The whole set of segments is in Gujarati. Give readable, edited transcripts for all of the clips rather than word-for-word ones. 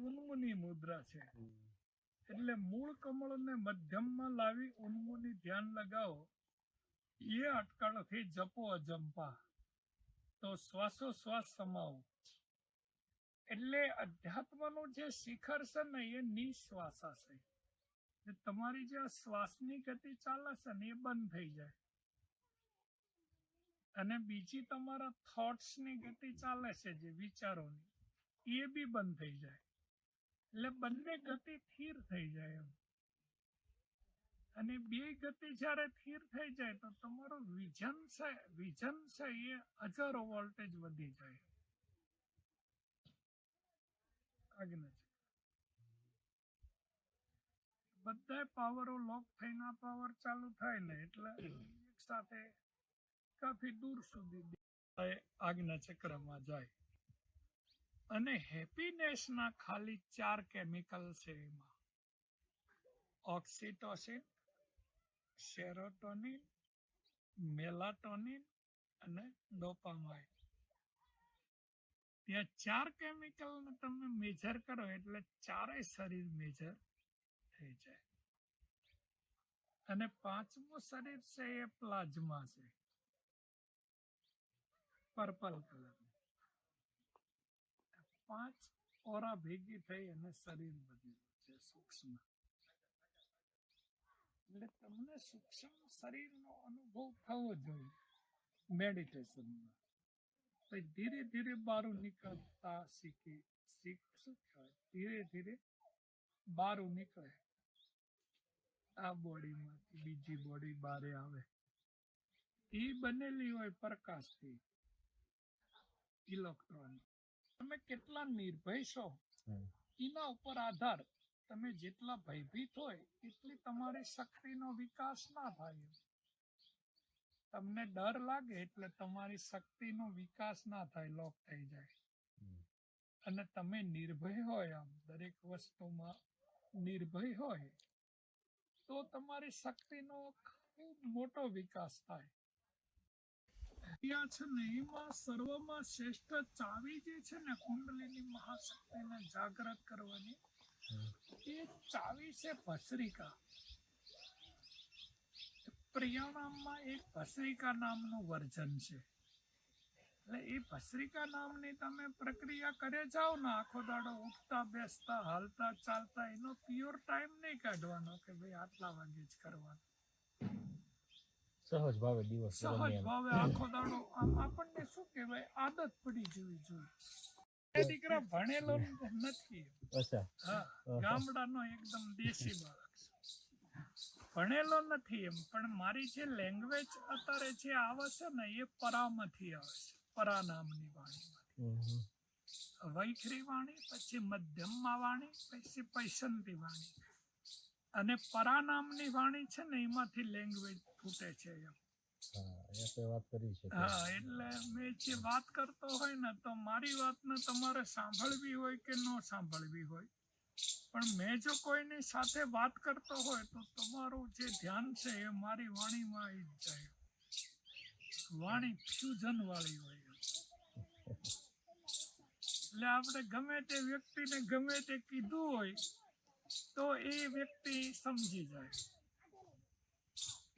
ઉન્મુની મુદ્રા છે. એટલે મૂળ કમળને મધ્યમમાં લાવી ઉન્મુની ધ્યાન લગાવો. એ અટકળથી જપો અજંપા, તો શ્વાસોશ્વાસ સમાવો. એટલે અધ્યાત્મનું જે શિખર છે ને એ નિશ્વાસા છે. તમારી જે શ્વાસની ગતિ ચાલે છે ને એ બંધ થઈ જાય, અને બીજી તમારા થોટ્સની ગતિ ચાલે છે જે વિચારોની, એ બી બંધ થઈ જાય. એટલે બંને ગતિ સ્થિર થઈ જાય એમ. અને બે ગતિ જ્યારે સ્થિર થઈ જાય તો તમારું વિઝન છે એ હજારો વોલ્ટેજ વધી જાય. આજ્ઞા છે બધા પાવરો લોક થઈને પાવર ચાલુ થાય ને એટલે એક સાથે કાફી દૂર સુધી આજ્ઞા ચક્રમાં જાય. અને હેપીનેસના ખાલી 4 કેમિકલ છે એમાં: ઓક્સિટોસિન, સેરોટોનિન, મેલાટોનિન અને ડોપામાઇન. ત્યાં 4 કેમિકલને તમે મેજર કરો એટલે ચારેય શરીર મેજર થઈ જાય. અને 5મું શરીર છે એ પ્લાઝમા છે, પર્પલ કલર. 5 ઓરા ભેગી થઈ અને શરીર બનેલું છે સૂક્ષ્મ. એટલે તમને સૂક્ષ્મ શરીરનો અનુભવ થવો જોઈએ મેડિટેશનમાં. ધીરે ધીરે બહાર નીકળતા શું કહેવાય, ધીરે ધીરે બહાર નીકળે આ બોડીમાંથી, બીજી બોડી બહાર આવે. એ બનેલી હોય પ્રકાશથી, ઇલેક્ટ્રોન. તમે કેટલા નિર્ભય છો એના ઉપર આધાર. તમે જેટલા ભયભીત હોય એટલી તમારી શક્તિનો વિકાસ ના થાય. તમને ડર લાગે એટલે તમારી શક્તિનો વિકાસ ના થાય, લોક થઈ જાય. અને તમે નિર્ભય હોય, આમ દરેક વસ્તુમાં નિર્ભય હોય તો તમારી શક્તિનો ખૂબ મોટો વિકાસ થાય. છે ને એમાં સર્વમાં શ્રેષ્ઠ ચાવી જે છે ને કુંડલીની મહાશક્તિને જાગૃત કરવાની, એ ચાવી છે ભસ્રિકા. પ્રિયાણામમાં એક ભસ્રિકા નામનું વર્જન છે. એટલે એ ભસ્રિકા નામની તમે પ્રક્રિયા કરે જાઓ ને, આખો દાડો ઉઠતા બેસતા હાલતા ચાલતા, એનો પ્યોર ટાઈમ નહીં કાઢવાનો કે ભાઈ આટલા વાગે જ કરવાનો. સહજ ભાવે દિવસ સહજ ભાવે આખો દાડો આપણને શું કહેવાય, આદત પડી જવી જોઈએ. એ દીકરા ભણેલો નથી. હા, ગામડાનો એકદમ દેશી બાળક છે, ભણેલો નથી એમ. પણ મારી જે લેંગ્વેજ અત્યારે જે આવે છે ને એ પરામાંથી આવે છે. પરા નામની વાણીમાંથી, વૈખરી વાણી, પછી મધ્યમમાં વાણી, પછી પૈસંતી વાણી, અને પરા નામની વાણી છે ને એમાંથી લેંગ્વેજ ફૂટે છે એમ. હા, એટલે મેં જે વાત કરતો હોય ને તો મારી વાતને તમારે સાંભળવી હોય કે ન સાંભળવી હોય, પણ મેં જો કોઈની સાથે વાત કરતો હોય તો તમારું જે ધ્યાન છે એ મારી વાણીમાં આવી જ જાય. વાણી ફ્યુઝન વાળી હોય. એટલે આપણે ગમે તે વ્યક્તિને ગમે તે કીધું હોય તો એ વ્યક્તિ સમજી જાય.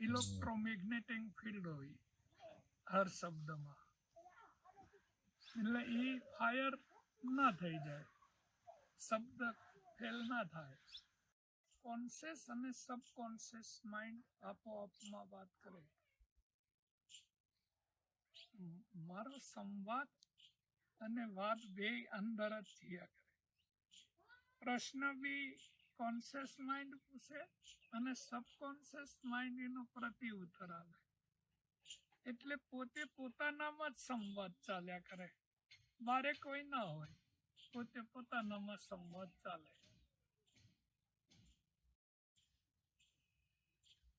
ઇલેક્ટ્રોમેગ્નેટિક ફિલ્ડ હોય હર શબ્દમાં, એટલે એ ફાયર ના થઈ જાય, શબ્દ ફેલ ના થાય. કોન્શિયસ અને સબકોન્શિયસ માઇન્ડ આપોઆપમાં વાત કરે. મારો સંવાદ અને વાત બે અંદર જ થયા કરે. પ્રશ્ન બી કોન્શિયસ માઇન્ડ પૂછે અને સબકોન્શિયસ માઇન્ડ એનો પ્રતિ ઉત્તર આવે. એટલે પોતે પોતાનામાં જ સંવાદ ચાલ્યા કરે, બારે કોઈ ના હોય, પોતે પોતાનામાં સંવાદ ચાલે.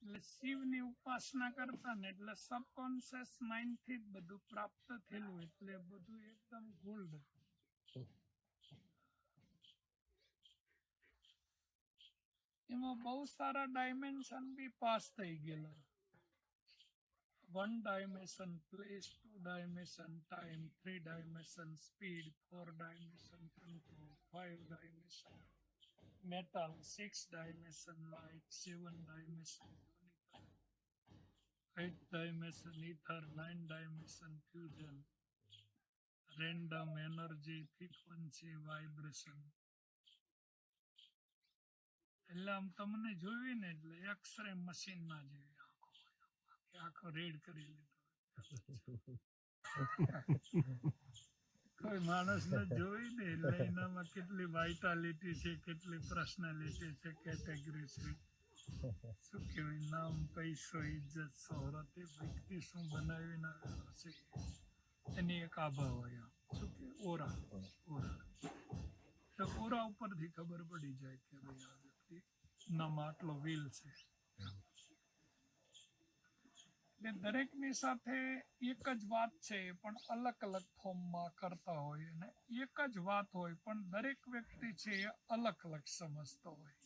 એટલે શિવની ઉપાસના કરતા ને એટલે સબકોન્શિયસ માઇન્ડથી જ બધું પ્રાપ્ત થયેલું, એટલે બધું એકદમ ગોલ્ડ. એમાં બહુ સારા ડાયમેન્શન બી પાસ થઈ ગયેલા. 1 dimension place, 2 dimension time, 3 dimension speed, 4 dimension control, 5 dimension metal, 6 dimension light, 7 dimension unifier, 8 dimension ether, 9 dimension fusion, random energy, frequency, vibration. એટલે આમ તમને જોયું ને એટલે એક્સરે મશીન ના જેવી આંખો હોય. આખો રેડ કરી લીધો. કોઈ માણસને જોઈ ને એટલે એનામાં કેટલી વાઇટાલિટી છે, કેટલી પર્સનાલિટી છે, કેટેગરી છે, શું કહેવાય, નામ, પૈસો, ઇજ્જત, શોહરત, એ વ્યક્તિ શું બનાવીને આવેલો છે એની એક આભા હોય. શું કે ઓરા તો ઓરા ઉપરથી ખબર પડી જાય કે ભાઈ આ વ્યક્તિ નામાં આટલો વિલ છે. દરેકની સાથે એક જ વાત છે પણ અલગ અલગ ફોર્મમાં કરતા હોય, અને એક જ વાત હોય પણ દરેક વ્યક્તિ છે એ અલગ અલગ સમજતો હોય.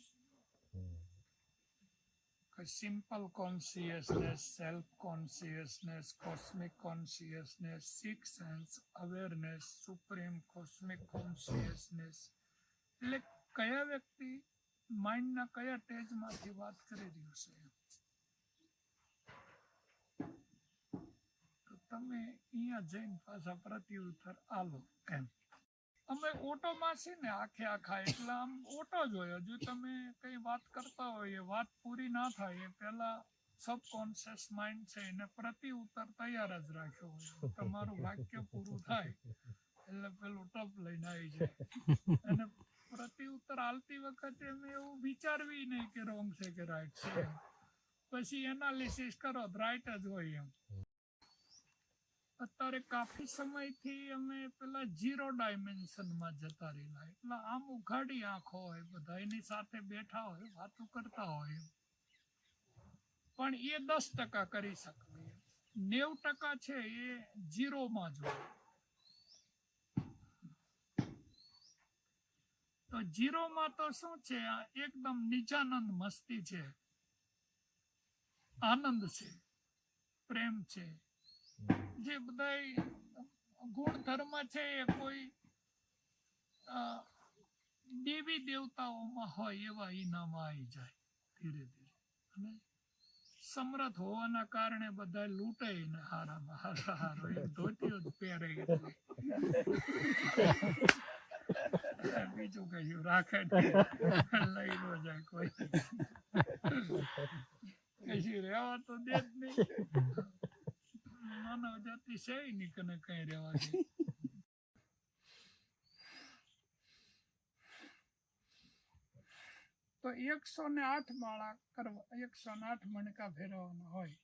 Simple consciousness, self consciousness, cosmic consciousness, six sense awareness, supreme cosmic consciousness. એટલે કયા વ્યક્તિ માઇન્ડના કયા સ્ટેજમાંથી વાત કરી રહ્યું છે. તમે અહીંયા જઈને પાછા પ્રત્યુત્તર આલો એમ. અમે ઓટોમાં છે ને આખા એટલે આમ ઓટો જ હોય. હજુ તમે કઈ વાત કરતા હોય, વાત પૂરી ના થાય એ પહેલા સબકોન્શિયસ માઇન્ડ છે એને પ્રત્યુત્તર તૈયાર જ રાખ્યો હોય. તમારું વાક્ય પૂરું થાય એટલે પેલું ટપ લઈને આવી જાય. અને પ્રત્યુત્તર આલતી વખતે અમે એવું વિચારવી નહીં કે રોંગ છે કે રાઈટ છે. પછી એનાલિસિસ કરો રાઈટ જ હોય એમ. અત્યારે કાફી સમયથી અમે પેલા 0 ડાયમેન્શનમાં જતા રહેલા. એટલે આમ ઉઘાડી આંખો હોય, બધા એની સાથે બેઠા હોય, વાતો કરતા હોય, પણ એ 10% કરી શકે. 90% છે એ 0માં જ હોય. તો 0માં તો શું છે, એકદમ નિજાનંદ મસ્તી છે, આનંદ છે, પ્રેમ છે. જે બધા ગુણધર્મ છે એ કોઈ દેવી દેવતાઓમાં હોય એવા ઇનામમાં આવી જાય ધીરે ધીરે. અને સમર્થ હોવાના કારણે બધા લૂંટે ને હારામાં હારો એમ ધોતીઓ જ પહેરે. બીજું કયું રાખે લઈ નો જાય કોઈ. કશું રહેવા તો દે જ નહીં. માનવ જાતિ છે નહીં કને કઈ રહેવા દે. તો 108 માળા કરવા, 108 મણકા ફેરવાના હોય.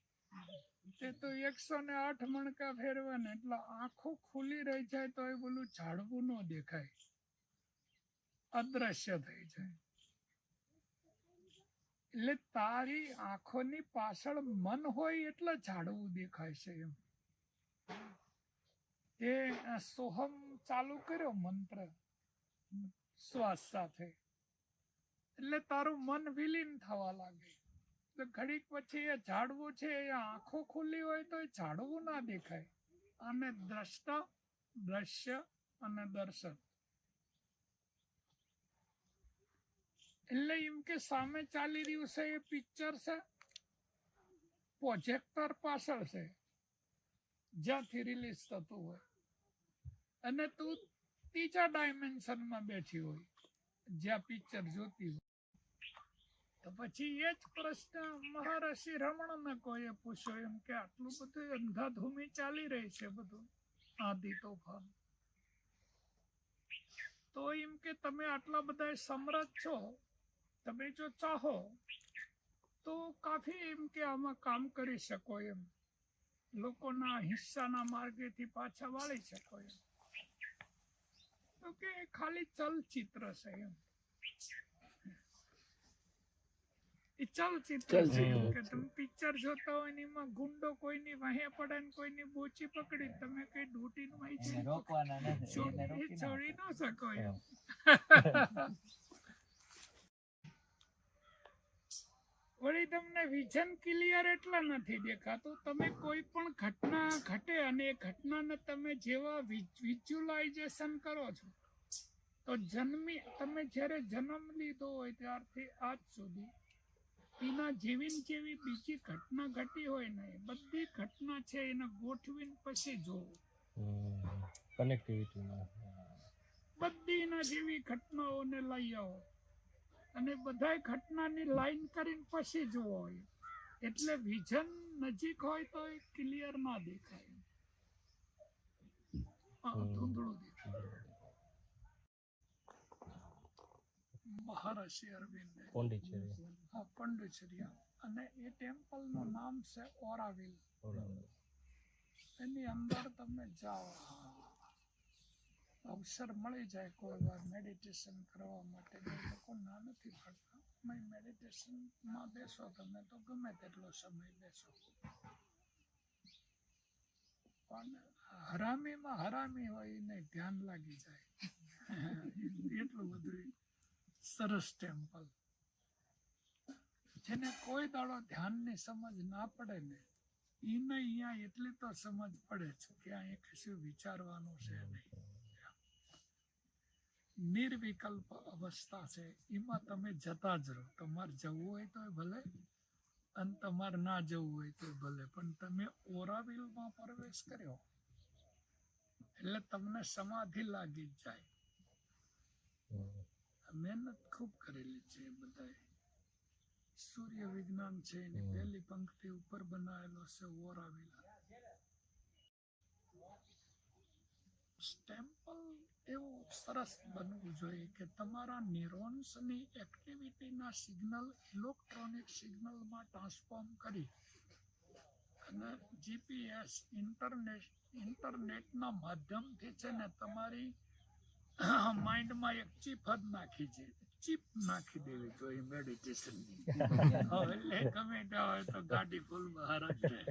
તે તો 108 મણકા ફેરવાને એટલે આંખો ખુલ્લી રહી જાય તો એ બોલું ઝાડવું ન દેખાય, અદ્રશ્ય થઈ જાય. એટલે તારી આંખોની પાછળ મન હોય એટલે ઝાડવું દેખાય છે એમ. તે સોહમ ચાલુ કર્યો મંત્ર શ્વાસ સાથે એટલે તારું મન વિલીન થવા લાગે. તો ઘડીક પછી એ ઝાડવું છે એ આંખો ખુલ્લી હોય તો એ ઝાડવું ના દેખાય. અને દ્રષ્ટા, દ્રશ્ય અને દર્શન એટલે એમ કે સામે ચાલી રહ્યું છે એ પિક્ચર છે, પ્રોજેક્ટર પાછળ છે જ્યાંથી રિલીઝ થતું હોય, અને તું ત્રીજા ડાયમેન્શનમાં બેઠી હોય જ્યાં પિક્ચર જોતી હોય. તો પછી એ જ પ્રશ્ન મહર્ષિ રમણને કોઈએ પૂછ્યો એમ કે આટલું બધું અંધાધૂમી ચાલી રહી છે, બધું આંધી તોફાન, તો એમ કે તમે આટલા બધા સમર્થ છો, તમે જો ચાહો તો કાફી એમ કે આમાં કામ કરી શકો એમ, લોકોના હિસ્સાના માર્ગેથી પાછા વાળી શકો એમ. તો કે ખાલી ચલચિત્ર છે એમ. એ ચલચિત્ર છે એમ કે તમે પિક્ચર જોતા હોય ને એમાં ગુંડો કોઈની વાહે પડે ને કોઈની બોચી પકડી તમે કઈ ડૂટીનું છોડી ન શકો એમ. વળી તમને વિઝન ક્લિયર એટલા નથી દેખાતું. તમે કોઈ પણ ઘટના ઘટે અને એ ઘટનાને તમે જેવા વિઝ્યુલાઇઝેશન કરો છો તો તમે જ્યારે જન્મ લીધો હોય ત્યારથી આજ સુધી એના જેવી બીજી ઘટના ઘટી હોય ને એ બધી ઘટના છે એને ગોઠવીને પછી જોવું. કનેક્ટિવિટીમાં બધી એના જેવી ઘટનાઓને લઈ આવો અને બધાય ઘટનાની લાઈન કરીને પછી જોવો હોય એટલે વિઝન નજીક હોય તો એ ક્લિયર ના દેખાય, ધૂંધળું દેખાય. મહર્ષિ અરવિંદ પોંડિચેરી અને એ ટેમ્પલ નું નામ છે ઓરાવિલ. એની અંદર તમે જાઓ, અવસર મળી જાય કોઈ વાર મેડિટેશન કરવા માટે. લોકો ના નથી પાડતા, મેડિટેશનમાં બેસો તમે તો ગમે તેટલો સમય બેસો, પણ હરામીમાં હરામી હોય એને ધ્યાન લાગી જાય. એટલું બધું સરસ ટેમ્પલ. જેને કોઈ દાડો ધ્યાનની સમજ ના પડે ને એને અહીંયા એટલી તો સમજ પડે છે કે અહીંયા કશું વિચારવાનું છે નહીં. નિર્વિકલ્પ અવસ્થા છે, એમાં તમે જતા જ રહો. તમારે જવું હોય તો ભલે અને તમારે ના જવું હોય તો ભલે, પણ તમે ઓરાવિલમાં પ્રવેશ કર્યો એટલે તમને સમાધિ લાગી જ જાય. મહેનત ખૂબ કરેલી છે બધાએ. સૂર્ય વિજ્ઞાન છે એની પહેલી પંક્તિ ઉપર બનાવેલો છે ઓરાવિલ. ટેમ્પલ એવું સરસ બનવું જોઈએ કે તમારા ન્યુરોન્સની એક્ટિવિટીના સિગ્નલ ઇલેક્ટ્રોનિક સિગ્નલમાં ટ્રાન્સફોર્મ કરી અને જીપીએસ ઇન્ટરનેટના માધ્યમથી છે ને તમારી માઇન્ડમાં એક ચીપ જ નાખી છે, ચીપ નાખી દેવી જોઈએ મેડિટેશનની. એટલે ગમે ત્યાં હોય તો ગાડી ફૂલ બહાર જ રહે.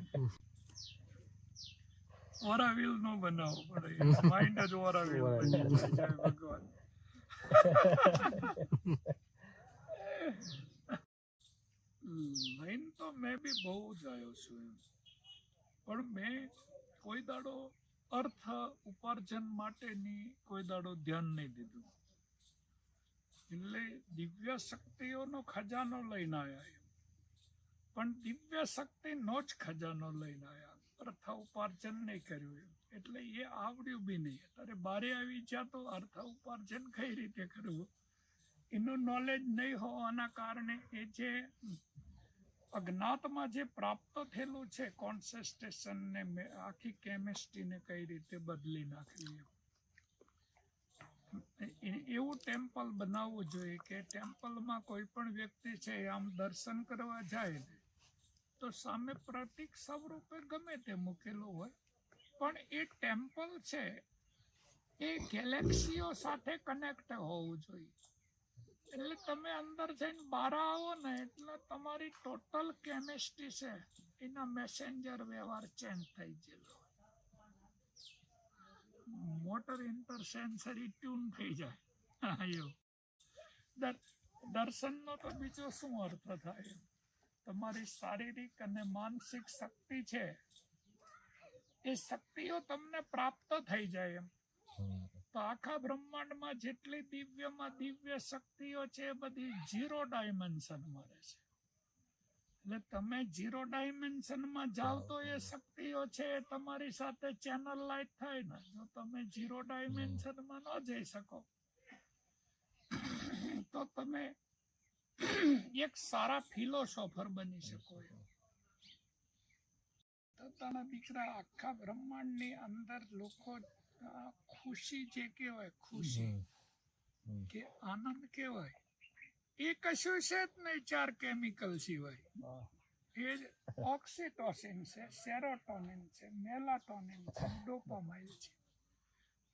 ઓરાવિલ નો બનાવવો પડે, માઇન્ડ જ ઓરાવિલ બની જાય. ભગવાન લઈને તો મેં બી બહુ જ આવ્યો છું, પણ મેં કોઈ દાડો અર્થ ઉપાર્જન માટેની કોઈ દાડો ધ્યાન નહીં દીધું. એટલે દિવ્ય શક્તિઓનો ખજાનો લઈને આવ્યા, પણ દિવ્ય શક્તિનો જ ખજાનો લઈને આવ્યા, અર્થ ઉપાર્જન નહીં કર્યું. એટલે એ આવડ્યું બી નહીં. અત્યારે બારે આવી જ્યાં તો અર્થ ઉપાર્જન કઈ રીતે કરવું એનું નોલેજ નહીં હોવાના કારણે એ જે અજ્ઞાતમાં જે પ્રાપ્ત થયેલું છે કોન્સન્ટ્રેશન ને આખી કેમિસ્ટ્રીને કઈ રીતે બદલી નાખવી. એવું ટેમ્પલ બનાવવું જોઈએ કે ટેમ્પલમાં કોઈ પણ વ્યક્તિ છે આમ દર્શન કરવા જાય ને તો સામે પ્રતીક સ્વરૂપે ગમે તે મૂકેલું હોય, પણ એ ટેમ્પલ છે એ ગેલેક્સીઓ સાથે કનેક્ટ હોવું જોઈએ. એટલે તમે અંદર જઈને બહાર આવો ને એટલે તમારી ટોટલ કેમિસ્ટ્રી છે એના મેસેન્જર વ્યવહાર ચેન્જ થઈ ગયેલો, મોટર ઇન્ટરસેન્સરી ટ્યુન થઈ જાય. દર્શનનો તો બીજો શું અર્થ થાય? તમારી શારીરિક અને માનસિક શક્તિ છે એ શક્તિઓ તમને પ્રાપ્ત થઈ જાય. એમ તો આખા બ્રહ્માંડમાં જેટલી દિવ્યમાં દિવ્ય શક્તિઓ છે એ બધી 0 ડાયમેન્શનમાં રહે છે. એટલે તમે 0 ડાયમેન્શનમાં જાઓ તો એ શક્તિઓ છે એ તમારી સાથે ચેનલ લાઈટ થાય ને. જો તમે 0 ડાયમેન્શનમાં ન જઈ શકો તો તમે એક સારા ફિલોસોફર બની શકો. પોતાના દીકરા આખા બ્રહ્માંડની અંદર લોકો ખુશી જે કહેવાય, ખુશી કે આનંદ કહેવાય, એ કશું છે જ નહીં 4 કેમિકલ સિવાય. એ જ ઓક્સિટોસિન છે, સેરોટોનિન છે, મેલાટોનિન છે, ડોપામાઇન છે.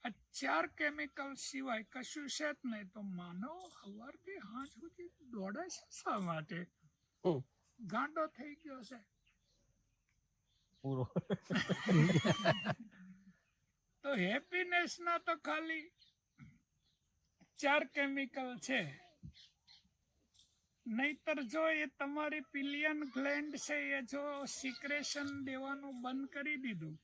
આ 4 કેમિકલ સિવાય કશું છે જ નહીં. તો માનવ સવારથી સાંજ સુધી દોડે છે શા માટે? ગાંડો થઈ ગયો છે પૂરો. તો હેપીનેસ ના તો ખાલી 4 કેમિકલ છે. નહીતર જો એ તમારી પિલિયન ગ્લેન્ડ છે એ જો સિક્રેશન દેવાનું બંધ કરી દીધું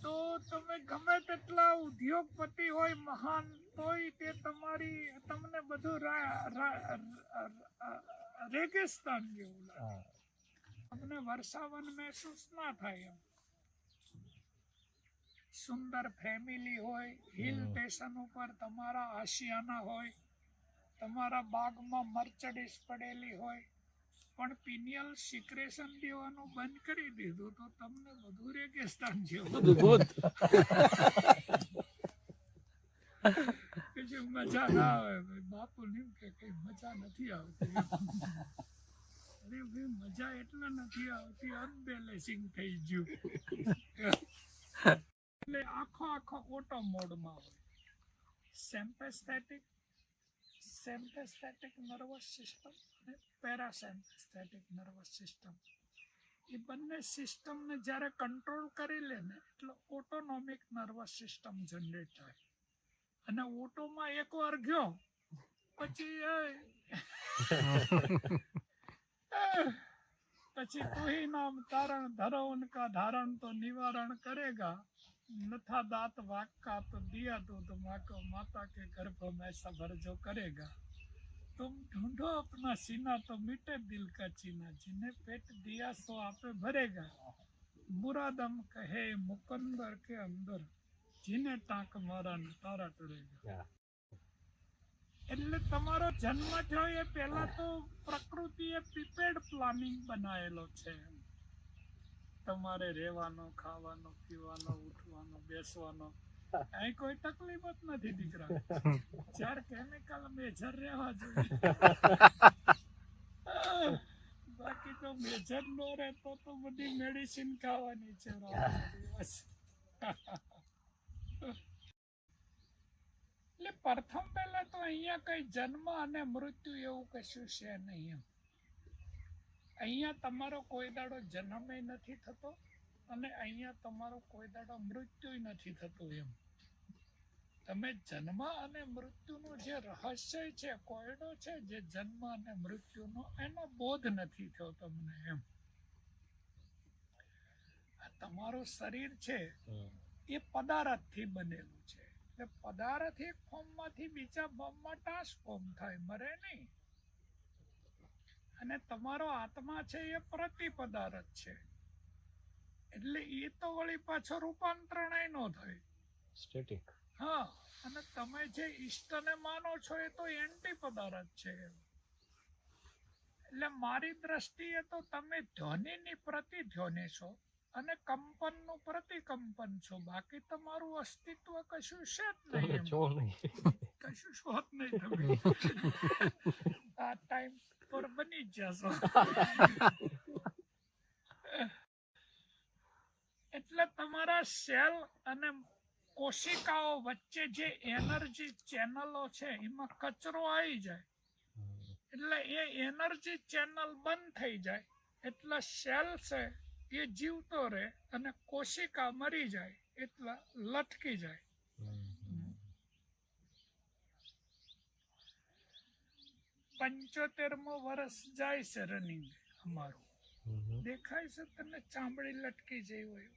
તો તમે ગમે તેટલા ઉદ્યોગપતિ હોય મહાન તોય તે તમને બધું રેગિસ્તાન જેવું લાગે. તમને વર્ષાવન મહેસૂસ ના થાય. એમ સુંદર ફેમિલી હોય, હિલ સ્ટેશન ઉપર તમારા આશિયાના હોય, તમારા બાગમાં મર્ચડીસ પડેલી હોય, પણ પિનિયલ સિક્રેશન દેવાનું બંધ કરી દીધું તો તમને બધું રેગિસ્તાન જેવું પછી મજા ના આવે. બાપુ એમ કે કઈ મજા નથી આવતી. અરે ભાઈ મજા એટલે નથી આવતી, અનબેલેન્સિંગ થઈ ગયું. એટલે આખો ઓટો મોડમાં હોય. સિમ્પેસ્થેટિક નર્વસ સિસ્ટમ અને પેરાસિમ્પેસ્થેટિક નર્વસ સિસ્ટમ, એ બંને સિસ્ટમને જ્યારે કંટ્રોલ કરી લે ને એટલે ઓટોનોમિક નર્વસ સિસ્ટમ જનરેટ થાય. અને ઓટોમાં એકવાર ગયો પછી તું ही नाम तारण धरो उनका धारण तो निवारण करेगा, नथा दात वाक का तो दिया दूध माँ को माता के गर्भ में सबर जो करेगा, तुम ढूंढो अपना सीना तो मिटे दिल का चीना, जिन्हें पेट दिया सो आपे भरेगा, बुरा दम कहे मुकंदर के अंदर, जिन्हें टांक मारा न तारा टरेगा. એટલે તમારો જન્મ થયો એ પહેલા તો પ્રકૃતિએ પ્રિપેર્ડ પ્લાનિંગ બનાવેલો છે. તમારે રહેવાનો, ખાવાનો, પીવાનો, ઉઠવાનો, બેસવાનો અહીં કોઈ તકલીફ જ નથી દીકરા. 4 કેમિકલ મેજર રહેવા જોઈએ. બાકી તો મેજર નો રહેતો તો બધી મેડિસિન ખાવાની છે દિવસ. એટલે પ્રથમ પહેલા તો અહીંયા કઈ જન્મ અને મૃત્યુ એવું કશું છે નહીં. અહીંયા તમારો કોઈ દાડો જન્મ નથી થતો અને અહીંયા તમારો કોઈ દાડો મૃત્યુ નથી થતું. એમ તમે જન્મ અને મૃત્યુનું જે રહસ્ય છે, કોયડો છે જે જન્મ અને મૃત્યુનો, એનો બોધ નથી થયો તમને. એમ તમારું શરીર છે એ પદાર્થથી બનેલું છે. એટલે પદાર્થ એક ફોર્મમાંથી બીજા ફોર્મમાં ટ્રાન્સફોર્મ થાય, મરે નહીં. અને તમારો આત્મા છે એ પ્રતિ પદાર્થ છે. એટલે એ તો વળી પાછો રૂપાંતરણ નો થાય, સ્ટેટિક. હા. અને તમે જે ઈષ્ટને માનો છો એ તો એન્ટી પદાર્થ છે. એટલે મારી દ્રષ્ટિએ તો તમે ધ્વનિની પ્રતિધ્વનિ છો અને કંપનનું પ્રતિકંપન છો. બાકી તમારું અસ્તિત્વ કશું છે જ નહીં. કશું છો જ નહીં. તમે આ ટાઈમ પર બની જશો. એટલે તમારા સેલ અને કોશિકાઓ વચ્ચે જે એનર્જી ચેનલો છે એમાં કચરો આવી જાય. એટલે એ એનર્જી ચેનલ બંધ થઈ જાય એટલે સેલ છે એ જીવતો રહે અને કોશિકા મરી જાય એટલે લટકી જાય. 75મો વર્ષ જાય છે રનિંગ અમારું. દેખાય છે તને ચામડી લટકી જઈ હોય.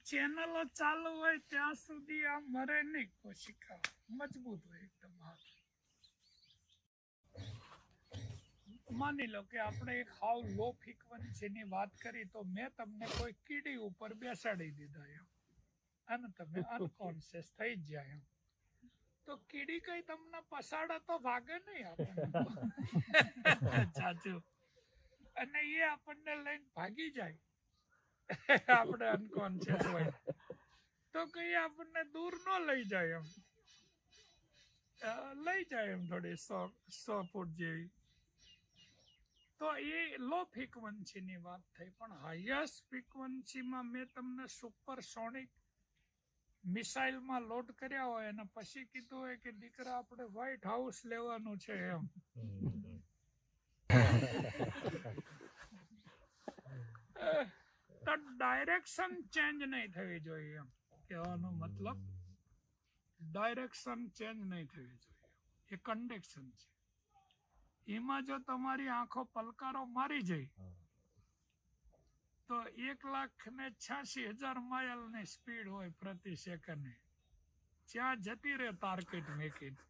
ચેનલો ચાલુ હોય ત્યાં સુધી આ મરે નહીં. કોશિકા મજબૂત હોય એકદમ. માની લો કે આપણે એક હાવ લો ફ્રીક્વન્સીની વાત કરી તો મેં તમને કોઈ કીડી ઉપર બેસાડી દીધા એમ અને તમે અનકોન્શિયસ થઈ જાય એમ, તો કીડી કઈ તમને પસાડે તો ભાગે નહીં આપણને. ચાચુ અને એ આપણને લઈને ભાગી જાય. આપણે અનકોન્શિયસ હોય તો કઈ આપણને દૂર ન લઈ જાય. એમ લઈ જાય એમ થોડી 100 ફૂટ જેવી. તો એ લો ફ્રીક્વન્સીની વાત થઈ. પણ હાઈએસ્ટ ફ્રીક્વન્સીમાં મેં તમને સુપરસોનિક મિસાઇલમાં લોડ કર્યા હોય અને પછી કીધું હોય કે દીકરા આપણે વ્હાઇટ હાઉસ લેવાનું છે એમ. તો ડાયરેક્શન ચેન્જ નહીં થવી જોઈએ એમ કહેવાનો મતલબ. ડાયરેક્શન ચેન્જ નહીં થવી જોઈએ. એ કન્ડક્શન છે. એમાં જો તમારી આંખો પલકારો મારી જાય તો 1,86,000 માઇલની સ્પીડ હોય પ્રતિ સેકન્ડે. જ્યાં જતી રહે તાર્કેટ મેકીને.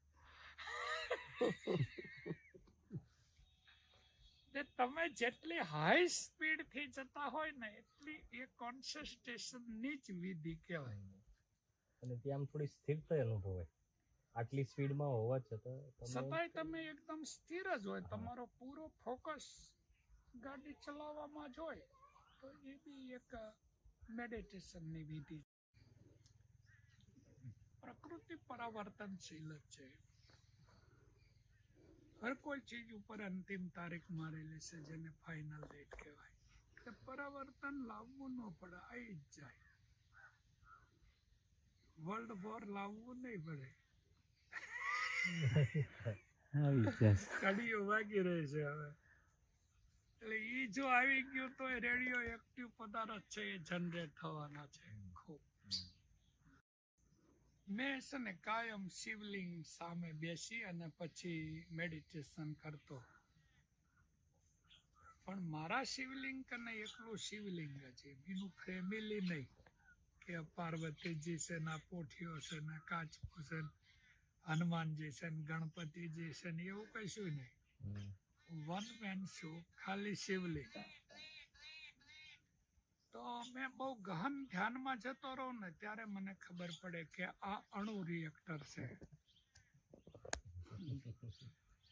તમે જેટલી હાઈ સ્પીડ થી જતા હોય ને એટલી એ કોન્સન્ટ્રેશન ની જ વિધિ કહેવાય. અને ત્યાં આમ થોડી સ્થિરતા અનુભવાય આટલી સ્પીડમાં હોવા છતાંય તમે એકદમ સ્થિર જ હોય. તમારો પૂરો ફોકસ ગાડી ચલાવવામાં જ હોય. તો એ બી એક મેડિટેશન ની વિધિ. પ્રકૃતિ પરાવર્તનશીલ જ છે. હર કોઈ ચીજ ઉપર અંતિમ તારીખ મારેલી છે જેને ફાઇનલ ડેટ કહેવાય. તો પરાવર્તન લાવવું ન પડે, આવી જ જાય. વર્લ્ડ વોર લાવવું નહીં પડે. કડીઓ વાગી રહી છે હવે. એટલે ઈ જો આવી ગયું તો એ રેડિયો એક્ટિવ પદાર્થ છે એ જનરેટ થવાના છે. ખૂબ મેં છે ને કાયમ શિવલિંગ સામે બેસી અને પછી મેડિટેશન કરતો. પણ મારા શિવલિંગ કને એકલું શિવલિંગ છે, એનું ફેમિલી નહીં કે પાર્વતીજી છે ને પોઠીઓ છે ને કાચપો છે ને હનુમાનજી છે ને ગણપતિજી છે ને એવું કશું નહીં. વન મેન શો, ખાલી શિવલિંગ. તો મેં બહુ ગહન ધ્યાનમાં જતો રહું ને ત્યારે મને ખબર પડે કે આ અણુ રિએક્ટર છે.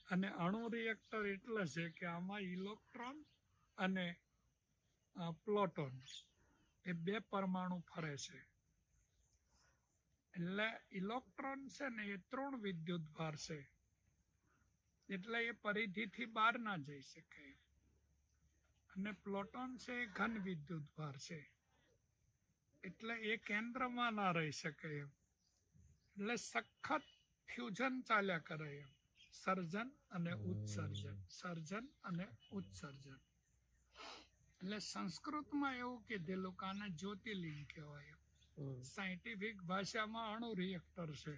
અને અણુ રિએક્ટર એટલે છે કે આમાં ઇલેક્ટ્રોન અને પ્રોટોન એ બે પરમાણુ ફરે છે. એટલે ઇલેક્ટ્રોન છે ને એ 3 વિદ્યુત ભાર છે. એટલે એ પરિધિથી બહાર ના જઈ શકે. અને પ્રોટોન છે એ ઘન વિદ્યુત ભાર છે. એટલે એ કેન્દ્રમાં ના રહી શકે એમ. એટલે સખત ફ્યુઝન ચાલ્યા કરે એમ. સર્જન અને ઉત્સર્જન, સર્જન અને ઉત્સર્જન. એટલે સંસ્કૃતમાં એવું કીધેલું કે આને જ્યોતિર્લિંગ કહેવાય. સાયન્ટિફિક ભાષામાં અણુ રિએક્ટર છે.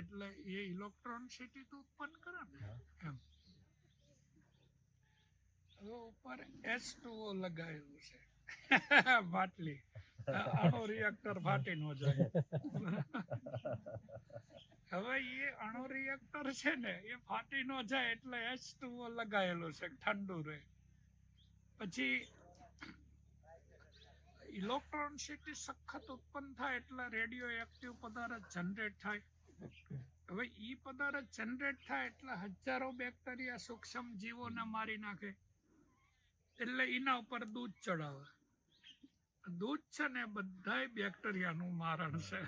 એટલે એ ઇલેક્ટ્રોન સિટી તો ઉત્પન્ન કરે ને એમ. હવે ઉપર H2O લગાવેલું છે બાટલી. અણુ રિએક્ટર ફાટી ન જાય. હવે એ અણુ રિએક્ટર છે ને એ ફાટી ન જાય એટલે H2O લગાવેલું છે, ઠંડુ રહે. પછી ઇલેક્ટ્રોન સિટી સખત ઉત્પન્ન થાય એટલે રેડિયો એક્ટિવ પદાર્થ જનરેટ થાય. હવે ઈ પદાર્થ જનરેટ થાય એટલે હજારો બેક્ટેરિયા સૂક્ષ્મ જીવોને મારી નાખે. એટલે એના ઉપર દૂધ ચડાવે. દૂધ છે ને બધાય બેક્ટેરિયાનું મારણ છે.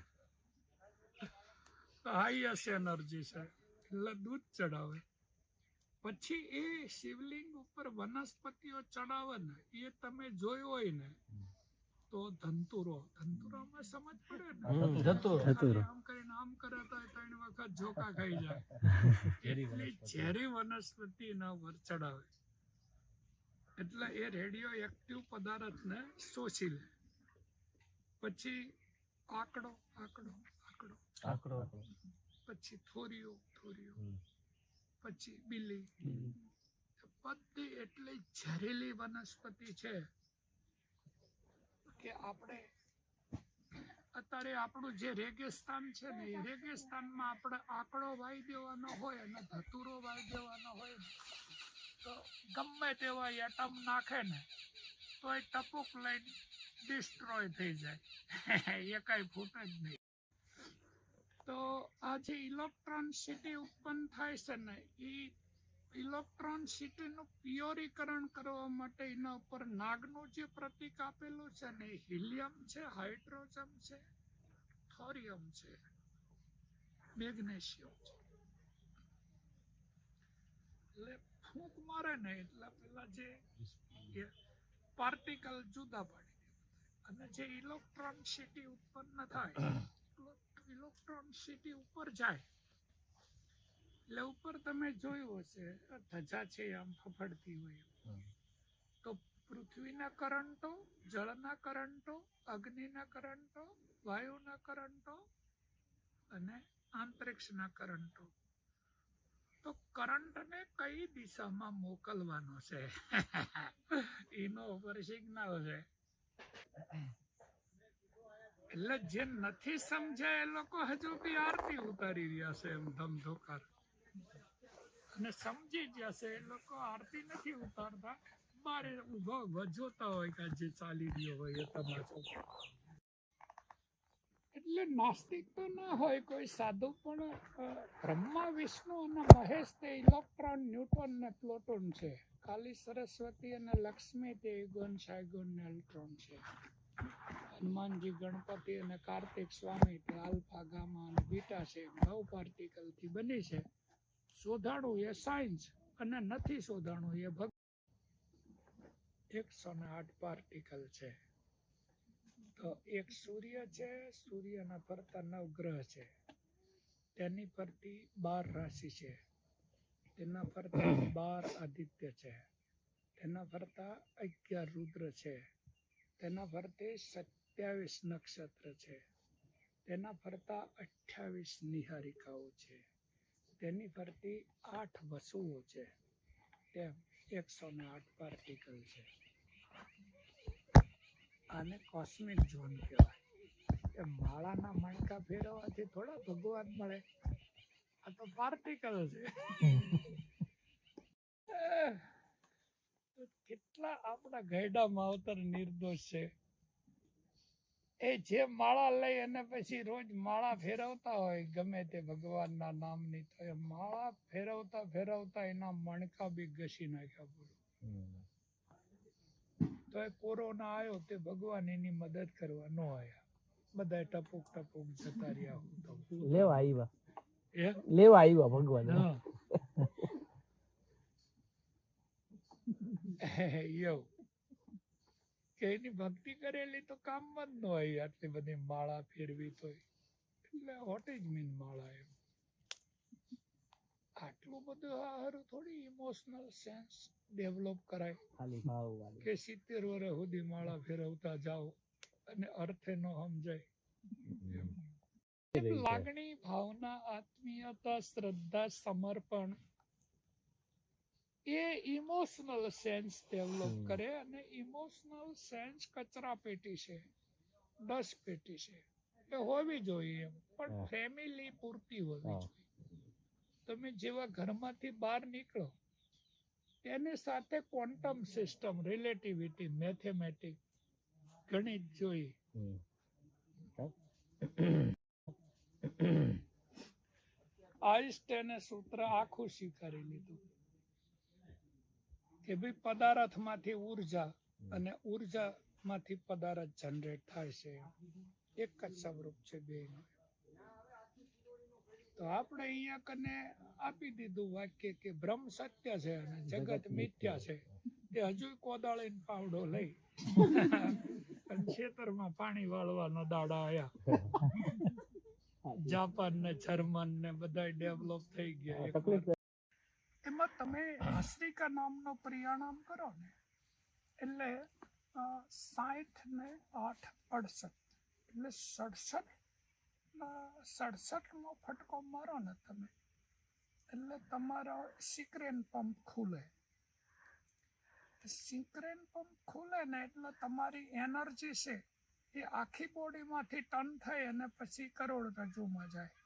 હાઈએસ્ટ એનર્જી છે એટલે દૂધ ચડાવે. પછી એ શિવલિંગ ઉપર વનસ્પતિઓ ચડાવે ને એ તમે જોયું હોય ને તો ધંતુરોમાં સમજ પડે ને. આમ કરીને આમ કરે તો 3 વખત ઝોકા ખાઈ જાય. એટલી ઝેરી વનસ્પતિ ના ઉપર ચડાવે. એટલે એ રેડિયો એક્ટિવ પદાર્થને શોષી લે. પછી આંકડો, પછી થોરીઓ, પછી બિલી. બધી એટલી ઝેરીલી વનસ્પતિ છે કે આપણે અત્યારે આપણું જે રેગિસ્તાન છે ને એ રેગિસ્તાનમાં આપણે આંકડો વાઈ દેવાનો હોય અને ધતુરો વાઈ દેવાનો હોય ને તો ગમે તેવા એટમ નાખે ને તો એ ટપુક લઈને ડિસ્ટ્રોય થઈ જાય. એ કઈ ફૂટે જ નહીં. તો આ જે ઇલેક્ટ્રોન સિટી ઉત્પન્ન થાય છે ને એ ઇલેક્ટ્રોન સિટીનું પ્યોરીકરણ કરવા માટે એના ઉપર નાગનું જે પ્રતીક આપેલું છે ને એ હિલિયમ છે, હાઇડ્રોજન છે, થોરિયમ છે, મેગ્નેશિયમ છે. એટલે ફૂંક મારે ને એટલે પેલા જે પાર્ટિકલ જુદા પાડી દે. અને જે ઇલેક્ટ્રોન સિટી ઉત્પન્ન થાય, ઇલેક્ટ્રોન સિટી ઉપર જાય એટલે ઉપર તમે જોયું હશે ધજા છે આમ ફફડતી હોય. તો પૃથ્વીના કરંટો, જળના કરંટો, અગ્નિના કરંટો, વાયુના કરંટો અને આંતરિક્ષના કરંટો. તો કરંટને કઈ દિશામાં મોકલવાનો છે એનો ઉપર સિગ્નલ છે. એટલે જે નથી સમજ્યા એ લોકો હજુ બી આરતી ઉતારી રહ્યા છે એમ ધમધોકાર, અને સમજી ગયા છે એ લોકો આરતી નથી ઉતારતા, બારે ઉભા જોતા હોય કે જે ચાલી રહ્યો હોય એ તમાચો. એટલે નાસ્તિક તો ના હોય કોઈ સાધુ, પણ બ્રહ્મા વિષ્ણુ અને મહેશ તે ઇલેક્ટ્રોન ન્યૂટન ને પ્લોટોન છે. કાલી સરસ્વતી અને લક્ષ્મી તે ઇગોન સાયગોન ને ઇલેક્ટ્રોન છે. હનુમાનજી ગણપતિ અને કાર્તિક સ્વામી તે આલ્ફા ગામા અને બીટા છે. 9 પાર્ટિકલ થી બની છે. શોધાણું એ સાયન્સ અને નથી શોધાણું એ ભક્તિ. 108 પાર્ટિકલ છે. તો એક સૂર્ય છે, સૂર્યના ફરતા 9 ગ્રહ છે, તેની ફરતી 12 રાશિ છે, તેના ફરતા 12 આદિત્ય છે, તેના ફરતા 11 રુદ્ર છે, તેના ફરતે 27 નક્ષત્ર છે, તેના ફરતા 28 નિહારિકાઓ છે, તેની ફરતી 8 વસુઓ છે. તેમ 108 પાર્ટિકલ છે. આને કોસ્મિક ઝોન કહેવાય. એ માળાના મણકા ફેરવવાથી થોડા ભગવાન મળે, આ તો પાર્ટિકલ છે. તો કેટલા આપણા ગયડા માવતર નિર્દોષ છે. એ જે માળા લઈ અને પછી રોજ માળા ફેરવતા હોય ગમે તે ભગવાનના નામની, તો એ માળા ફેરવતા ફેરવતા એના મણકા બી ઘસી નાખ્યા પૂરું. તો એ કોરોના આવ્યો તે ભગવાન એની મદદ કરવા ન આવ્યા, બધા ટપુક ટપુક જતા રહ્યા. લેવા આવ્યા ભગવાન. એવું કે એની ભક્તિ કરેલી તો કામમાં જ ન હોય, આટલી બધી માળા ફેરવી તો. એટલે વોટ ઇઝ મીન માળા એમ. આટલું બધું હારું થોડી ઇમોશનલ સેન્સ ડેવલપ કરાય કે 70 વર્ષ સુધી માળા ફેરવતા જાઓ અને અર્થે ન સમજાય. લાગણી, ભાવના, આત્મીયતા, શ્રદ્ધા, સમર્પણ એ ઇમોશનલ સેન્સ ડેવલપ કરે. અને ઇમોશનલ સેન્સ કચરા પેટી છે, ડસ્ટ પેટી છે, એ હોવી જોઈએ એમ, પણ ફેમિલી પૂરતી હોવી જોઈએ. તમે જેવા ઘરમાંથી બહાર નીકળો તેની સાથે ક્વોન્ટમ સિસ્ટમ, રિલેટિવિટી, મેથેમેટિક, ગણિત જોઈએ. આઈન્સ્ટાઈને સૂત્ર આખું સ્વીકારી લીધું કે ભાઈ પદાર્થમાંથી ઉર્જા અને ઉર્જામાંથી પદાર્થ જનરેટ થાય છે, એક જ સ્વરૂપ છે બેયનું. તો આપણે અહીંયા કને આપી દીધું વાક્ય કે બ્રહ્મ સત્ય છે અને જગત મિથ્યા છે. તે હજુ કોદાળીનો પાવડો લઈ અને ખેતરમાં પાણી વાળવાના દાડા આયા. જાપાન ને જર્મન ને બધા ડેવલપ થઈ ગયા. એમાં તમે હસ્તિકા નામનો પ્રિયાણામ કરો ને એટલે 60 ને 8 68 એટલે 67 નો ફટકો મારો ને તમે એટલે તમારો સિક્રેન પંપ ખુલે. સિક્રેન પંપ ખુલે ને એટલે તમારી એનર્જી છે એ આખી બોડીમાંથી ટર્ન થઈ અને પછી કરોડરજ્જુમાં જાય.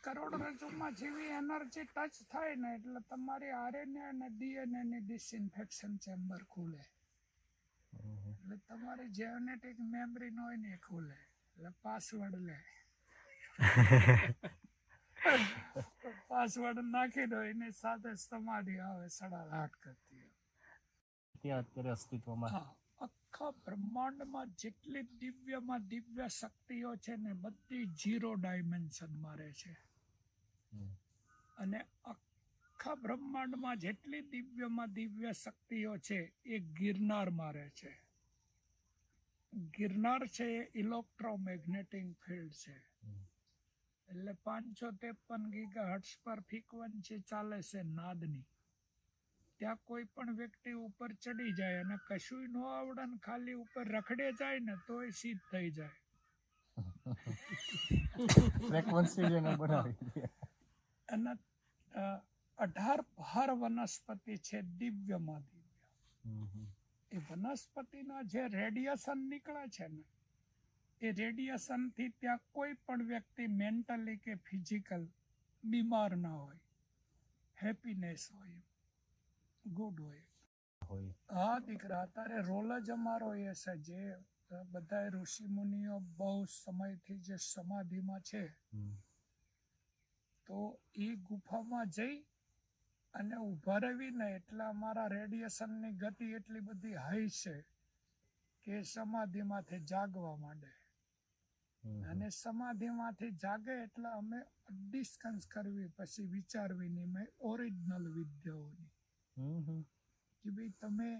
કરોડરજ્જુમાં જેવી એનર્જી ટચ થાય ને એટલે તમારી આરએનએ અને ડીએનએ ની ડિસઇન્ફેક્શન ચેમ્બર ખુલે. એટલે તમારી જેનેટિક મેમરી નો હોય ને એ ખુલે. એટલે પાસવર્ડ લે. પાસવર્ડ નાખી દો, એની સાથે સમાધિ આવે, સડાલાટ કરતી અત્યારે અસ્તિત્વમાં. આખા બ્રહ્માંડમાં જેટલી દિવ્યમાં દિવ્ય શક્તિઓ છે ને બધી 0 ડાયમેન્શનમાં રહે છે. અને આખા બ્રહ્માંડમાં જેટલી દિવ્યમાં દિવ્ય શક્તિઓ છે એ ગિરનારમાં રહે છે. ગિરનાર છે એ ઇલેક્ટ્રોમેગ્નેટિક ફિલ્ડ છે. એટલે 553 ગીગાહર્ટ્ઝ પર ફ્રીક્વન્સી ચાલે છે નાદની. ત્યાં કોઈ પણ વ્યક્તિ ઉપર ચડી જાય અને કશું ન આવડે ને ખાલી ઉપર રખડે જાય ને તોય સીધ થઈ જાય. ફ્રેક્વન્સી જેને બનાવી દે. અને 18 ભાર વનસ્પતિ છે દિવ્યમાં દિવ્ય. એ વનસ્પતિના જે રેડિયેશન નીકળે છે ને, એ રેડિયેશનથી ત્યાં કોઈ પણ વ્યક્તિ મેન્ટલી કે ફિઝિકલ બીમાર ના હોય, હેપીનેસ હોય, ગુડ હોય. હા દીકરા, અત્યારે રોલ જ અમારો એ છે જે બધા ઋષિ મુનિઓ બહુ સમયથી જે સમાધિમાં છે, તો એ ગુફામાં જઈ અને ઊભા રહીને એટલે અમારા રેડિયેશનની ગતિ એટલી બધી હાઈ છે કે સમાધિમાંથી જાગવા માંડે. અને સમાધિમાંથી જાગે એટલે અમે ડિસ્કસ કરવી, પછી વિચાર વિનિમય ઓરિજિનલ વિદ્યાઓની કે ભાઈ તમે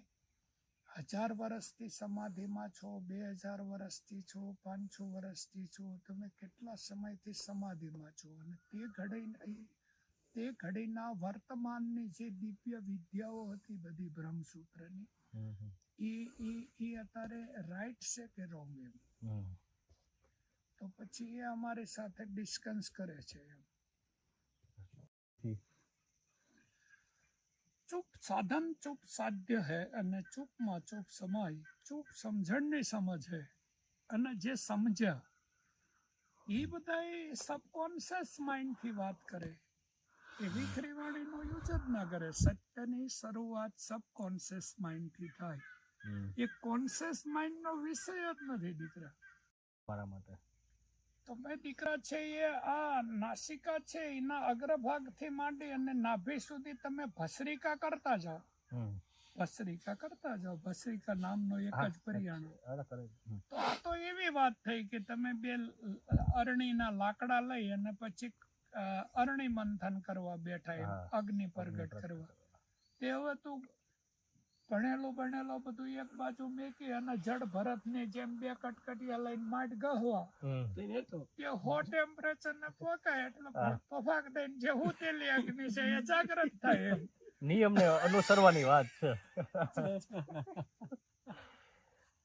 1000 વર્ષથી સમાધિમાં છો, 2000 વર્ષથી છો, 500 વર્ષથી છો, તમે કેટલા સમયથી સમાધિમાં છો, અને તે ઘડીના વર્તમાનની જે દિવ્ય વિદ્યાઓ હતી બધી બ્રહ્મસૂત્રની, એ અત્યારે રાઈટ છે કે રોંગ એમ. તો પછી એ અમારી સાથે ડિસ્કસ કરે છે એમ. ચૂપ સાધન ચૂપ સાધ્ય હે, અને ચૂપમાં ચૂપ સમાય. ચૂપ સમજણની સમજ હે, અને જે સમજ્યા એ બધા સબકોન્શિયસ માઇન્ડથી વાત કરે. એ વિખરી વાણીનો યુઝ જ ના કરે. સત્યની શરૂઆત સબકોન્શિયસ માઇન્ડથી થાય. એ કોન્શિયસ માઇન્ડનો વિષય જ નથી દીકરા. મારા માટે તો ભાઈ દીકરા છે એ આ નાસિકા છે એના અગ્રભાગથી માંડી અને નાભી સુધી તમે ભસ્રિકા કરતા જાઓ. ભસ્રિકા કરતા જાઓ. ભસ્રિકા નામનો એક જ પર્યાણો. તો આ તો એવી વાત થઈ કે તમે બે અરણીના લાકડા લઈ અને પછી અરણી મંથન કરવા બેઠા, એમ અગ્નિ પ્રગટ કરવા. તે હવે તું ભણેલો બધું એક બાજુ મેકી અને જડ ભરતની જેમ બે કટકટિયા લઈને માટ ગહવા, કે હો ટેમ્પરેચર ને પોકાય એટલે પફાક દઈને જે હુતેલી અગ્નિ છે એ જાગૃત થાય એમ. નિયમને અનુસરવાની વાત છે.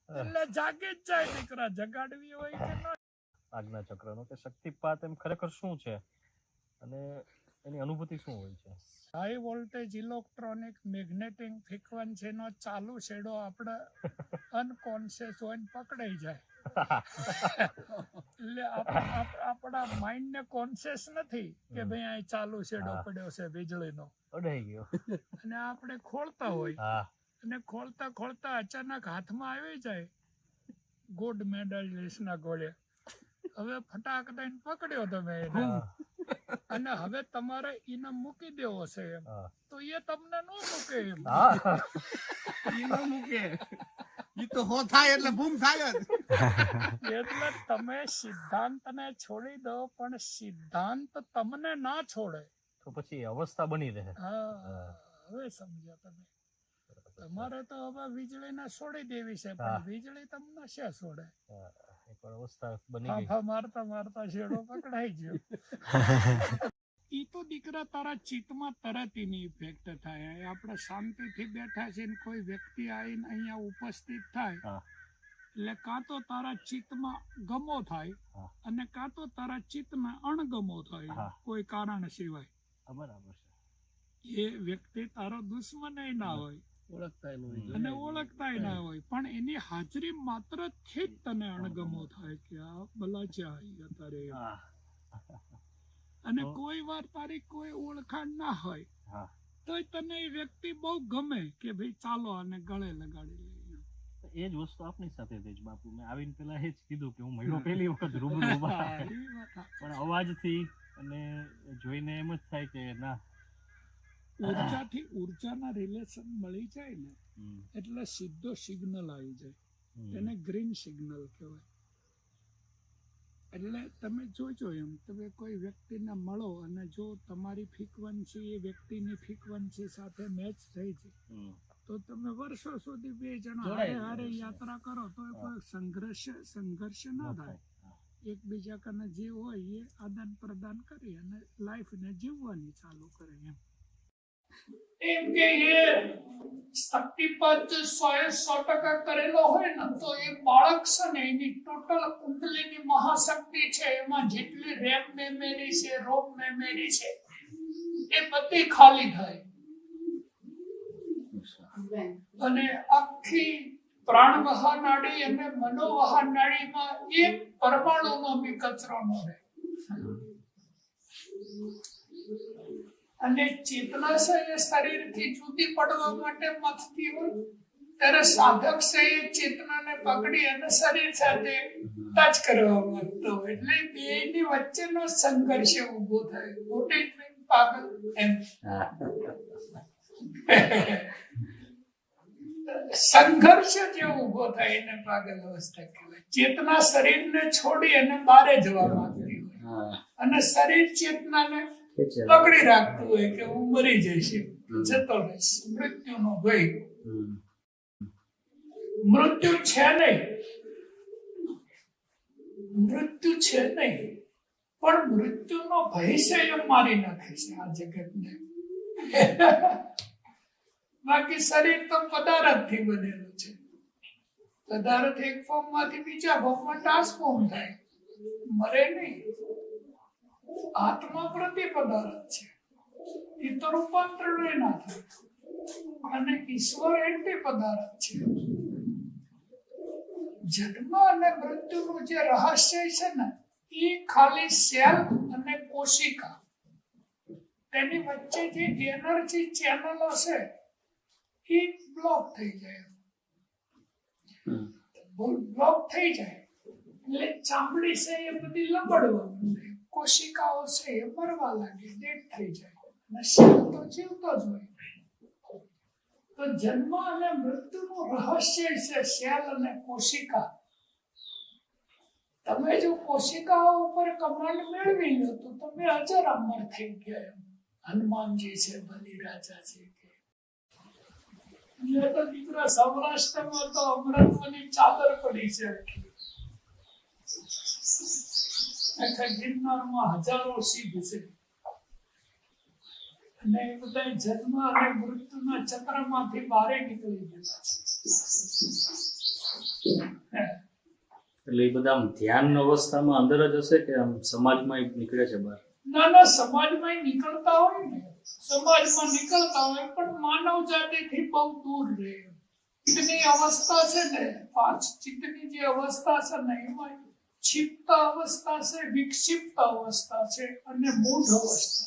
એટલે જાગી જ જાય દીકરા. જગાડવી હોય કે ન. આજ્ઞા ચક્રનો કે શક્તિપાત એમ ખરેખર શું છે અને એની અનુભૂતિ શું હોય છે? હાઈ વોલ્ટેજ ઇલેક્ટ્રોનિક મેગ્નેટિક ફ્રીક્વન્સીનો ચાલુ છેડો આપણે અનકોન્શિયસ હોય ને પકડાઈ જાય. એટલે આપણા માઇન્ડ ને કોન્શિયસ નથી કે ભાઈ અહીં ચાલુ છેડો પડ્યો છે વીજળીનો, અડાઈ ગયો, અને આપણે ખોલતા હોય અને ખોલતા અચાનક હાથમાં આવી જાય ગોલ્ડ મેડલિસ્ટના ગોળે. હવે ફટાક દઈને પકડ્યો તમે એને, અને હવે તમારે એને મૂકી દેવો છે એમ, તો એ તમને ન મૂકે એમ. ઈ ન મૂકે, ઈ તો હો થાય એટલે બૂમ થાય જ. એટલે તમે સિદ્ધાંતને છોડી દો, પણ સિદ્ધાંત તમને ના છોડે. તો પછી અવસ્થા બની રહે. હવે સમજ્યા તમે. તમારે તો હવે વીજળીને છોડી દેવી છે, પણ વીજળી તમને શું છોડે? અવસ્થા બની ગઈ. મારતા છેડો પકડાઈ ગયો. ઈ તો દીકરા તારા ચિત્તમાં તરત એની ઇફેક્ટ થાય. આપણે શાંતિથી બેઠા છીએ ને કોઈ વ્યક્તિ આવીને અહીંયા ઉપસ્થિત થાય એટલે કાં તો તારા ચિત્તમાં ગમો થાય અને કાં તો તારા ચિત્તમાં અણગમો થાય, કોઈ કારણ સિવાય. બરાબર છે. એ વ્યક્તિ તારો દુશ્મન ના હોય અને ઓળખતા ના હોય, પણ એની હાજરી માત્ર થી જ તને અણગમો થાય કે આ બલાચા અત્યારે. અને કોઈ વાર તારી કોઈ ઓળખાણ ના હોય તો તને એ વ્યક્તિ બહુ ગમે કે ભાઈ ચાલો આને ગળે લગાડી લઈએ. એ જ વસ્તુ આપણી સાથે થઈ જ બાપુ. મેં આવીને પેલા એ જ કીધું કે હું મળ્યો પહેલી વખત રૂબરૂ, પણ અવાજથી અને જોઈને એમ જ થાય કે ના, ઉર્જાથી ઉર્જાના રિલેશન મળી જાય ને એટલે સીધો સિગ્નલ આવી જાય. એને ગ્રીન સિગ્નલ કહેવાય. એટલે તમે જોજો એમ, તમે કોઈ વ્યક્તિને મળો અને જો તમારી ફ્રીક્વન્સી એ વ્યક્તિની ફ્રીક્વન્સી સાથે મેચ થઈ જાય તો તમે વર્ષો સુધી બે જણા હારે યાત્રા કરો તો કોઈ સંઘર્ષ ના થાય. એકબીજા કને જે હોય એ આદાન પ્રદાન કરી અને લાઈફને જીવવાની ચાલુ કરે એમ. એમ કે એ શક્તિપાત 100% કરેલો હોય ને તો એ બાળક છે ને એની ટોટલ કુંડલીની મહાશક્તિ છે એમાં જેટલી રેમ મેમરી છે રોમ મેમરી છે એ બધી ખાલી થાય અને આખી પ્રાણવહા નાડી અને મનોવહા નાડીમાં એક પરમાણુનો બી કચરો ન રહે. અને ચેતના છે એ શરીરથી જુદી પડવા માટે મથતી હોય ત્યારે સાધક છે એ ચેતનાને પકડી અને શરીર સાથે ટચ કરવા માંગતો હોય એટલે બેની વચ્ચેનો સંઘર્ષ ઊભો થાય. મોટી પાગલ એમ સંઘર્ષ જે ઊભો થાય એને પાગલ અવસ્થા કહેવાય. ચેતના શરીરને છોડી અને બહારે જવા માંગતી હોય અને શરીર ચેતનાને પકડી રાખતું હોય કે હું મરી જઈશ, જતો રહીશ, મૃત્યુનો ભય. મૃત્યુ છે નહીં, મૃત્યુ છે નહીં, પણ મૃત્યુનો ભય છે એ મારી નાખે છે આ જગતને. બાકી શરીર તો પદાર્થથી બનેલું છે. પદાર્થ એક ફોર્મમાંથી બીજા ફોર્મમાં ટ્રાન્સફોર્મ થાય, મરે નહીં. આત્મા પ્રતિ પદાર્થ છે, એ તો રૂપાંતરણ ના થાય. અને ઈશ્વર એન્ટી પદાર્થ છે. જન્મ અને મૃત્યુનું જે રહસ્ય છે ને એ ખાલી સેલ અને કોશિકા, તેની વચ્ચે જે એનર્જી ચેનલો છે એ બ્લોક થઈ જાય. બ્લોક થઈ જાય એટલે ચામડી છે એ બધી લબડવા માંડે, કોશિકાઓ છે એ મરવા લાગે, ડેડ થઈ જાય અને સેલ તો જીવતો જ હોય. તો જન્મ અને મૃત્યુનું રહસ્ય છે સેલ અને કોશિકા. તમે જો કોશિકાઓ ઉપર કમાન્ડ મેળવી લો તો તમે અજર અમર થઈ ગયા. હનુમાનજી છે, બલિરાજા છે, તો દીકરા સૌરાષ્ટ્રમાં તો અમૃતની ચાદર પડી છે. આખા ગિરનારમાં હજારો સિદ્ધ છે અને એ બધા જન્મ અને મૃત્યુના ચક્રમાંથી બહાર નીકળી ગયા છે. એટલે એ બધા ધ્યાન અવસ્થામાં અંદર જ હશે કે આમ સમાજમાં નીકળે છે બહાર? ના, સમાજમાં નીકળતા હોય ને, સમાજમાં નીકળતા હોય પણ માનવ જાતિથી બહુ દૂર રહે. ચિત્તની અવસ્થા છે ને, પાંચ ચિત્તની જે અવસ્થા છે ને એમાં क्षिप्त अवस्था से विक्षिप्त अवस्था से અને મૂઢ અવસ્થા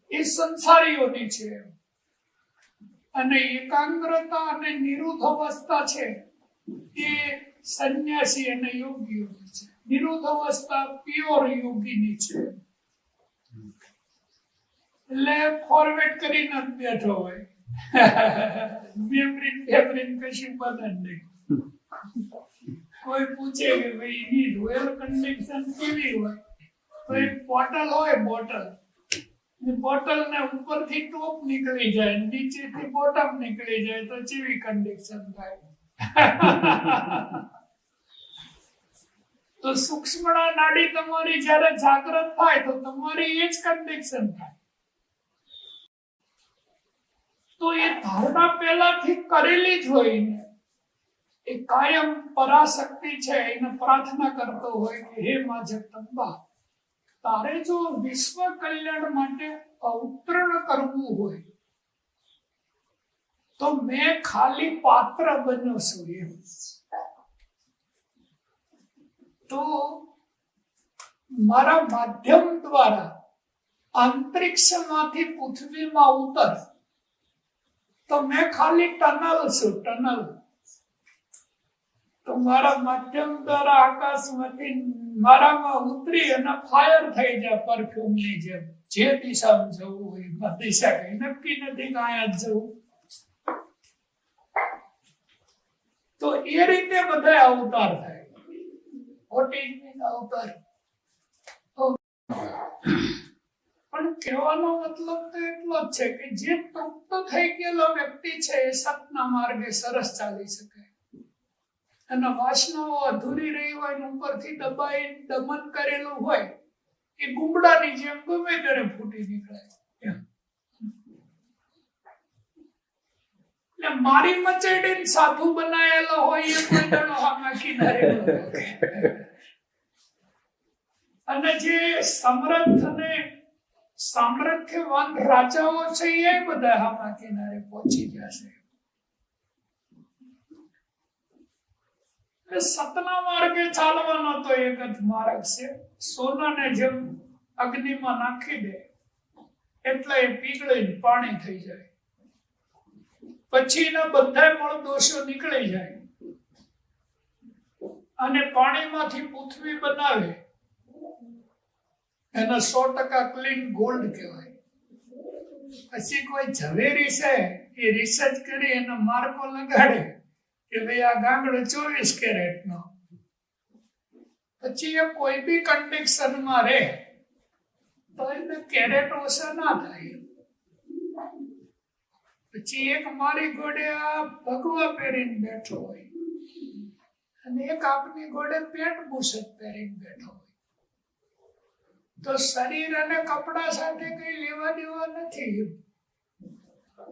છે એ સંસારીઓની છે. અને એકાગ્રતા અને નિરુદ્ધ અવસ્થા છે એ સંન્યાસી અને યોગીઓની છે. નિરુદ્ધ અવસ્થા પ્યોર યોગીની છે. એટલે ફોરવર્ડ કરીને બેઠો હોય, મેમરી કશું બને નહીં. કોઈ પૂછે કે ભાઈ એની રોયલ કન્ડિશન કેવી હોય તો એક બોટલ હોય, બોટલ ને ઉપરથી ટોપ નીકળી જાય, નીચેથી બોટમ નીકળી જાય તો કેવી કન્ડિશન થાય. તો સૂક્ષ્મણા નાડી તમારી જ્યારે જાગૃત થાય તો તમારી એ જ કન્ડિશન થાય. તો એ ધારણા પહેલાથી કરેલી જ હોય ને, એ કાયમ પરાશક્તિ છે એને પ્રાર્થના કરતો હોય કે હે માં જગદંબા, તારે જો વિશ્વ કલ્યાણ માટે અવતરણ કરવું હોય તો મેં ખાલી પાત્ર બન્યો છું એમ. તો મારા માધ્યમ દ્વારા અંતરિક્ષમાંથી પૃથ્વીમાં ઉતર તો મેં ખાલી ટનલ છું, ટનલ. તો મારા માધ્યમ દ્વારા આકાશમાંથી મારામાં ઉતરી અને ફાયર થઈ જાય પરફ્યુમ ની જેમ. જે દિશામાં જવું હોય દિશા કઈ નક્કી નથી, આયા જ જવું. તો એ રીતે બધા અવતાર થાય. અવતાર પણ કહેવાનો મતલબ તો એટલો જ છે કે જે તૃપ્ત થઈ ગયેલો વ્યક્તિ છે એ સતના માર્ગે સરસ ચાલી શકે. અને વાસનાઓ અધૂરી રહી હોય ને ઉપરથી દબાઈ દમન કરેલું હોય એ ગુમડાની જેમ ગમે ત્યારે ફૂટી નીકળે. એટલે મારી મચેડીને સાધુ બનાયેલો હોય એ કોઈ દાડો આમાં કિનારે ન રોકે. અને જે સમર્થ અને સામર્થ્યવાન રાજાઓ છે એ બધા આમાં કિનારે પહોંચી ગયા છે. સતના માર્ગે ચાલવાનો તો એક જ માર્ગ છે. સોનાને જેમ અગ્નિમાં નાખી દે એટલે એ પીગળીને પાણી થઈ જાય, પછી એના બધા મૂળ દોષો નીકળી જાય અને પાણીમાંથી પૃથ્વી બનાવે એને 100% ક્લીન ગોલ્ડ કહેવાય. પછી કોઈ ઝવેરી છે એ રિસર્ચ કરી એનો માર્કો લગાડે કે ભાઈ આ ગાંગડો 24 કેરેટ નો, પછી એ કોઈ બી કન્ડિશનમાં રહે તો એને કેરેટ ઓછા ના થાય. પછી એક મારી ઘોડે આ ભગવા પહેરીને બેઠો હોય અને એક આપની ઘોડે પેન્ટ બુશર્ટ પહેરીને બેઠો હોય, તો શરીર અને કપડા સાથે કઈ લેવા દેવા નથી.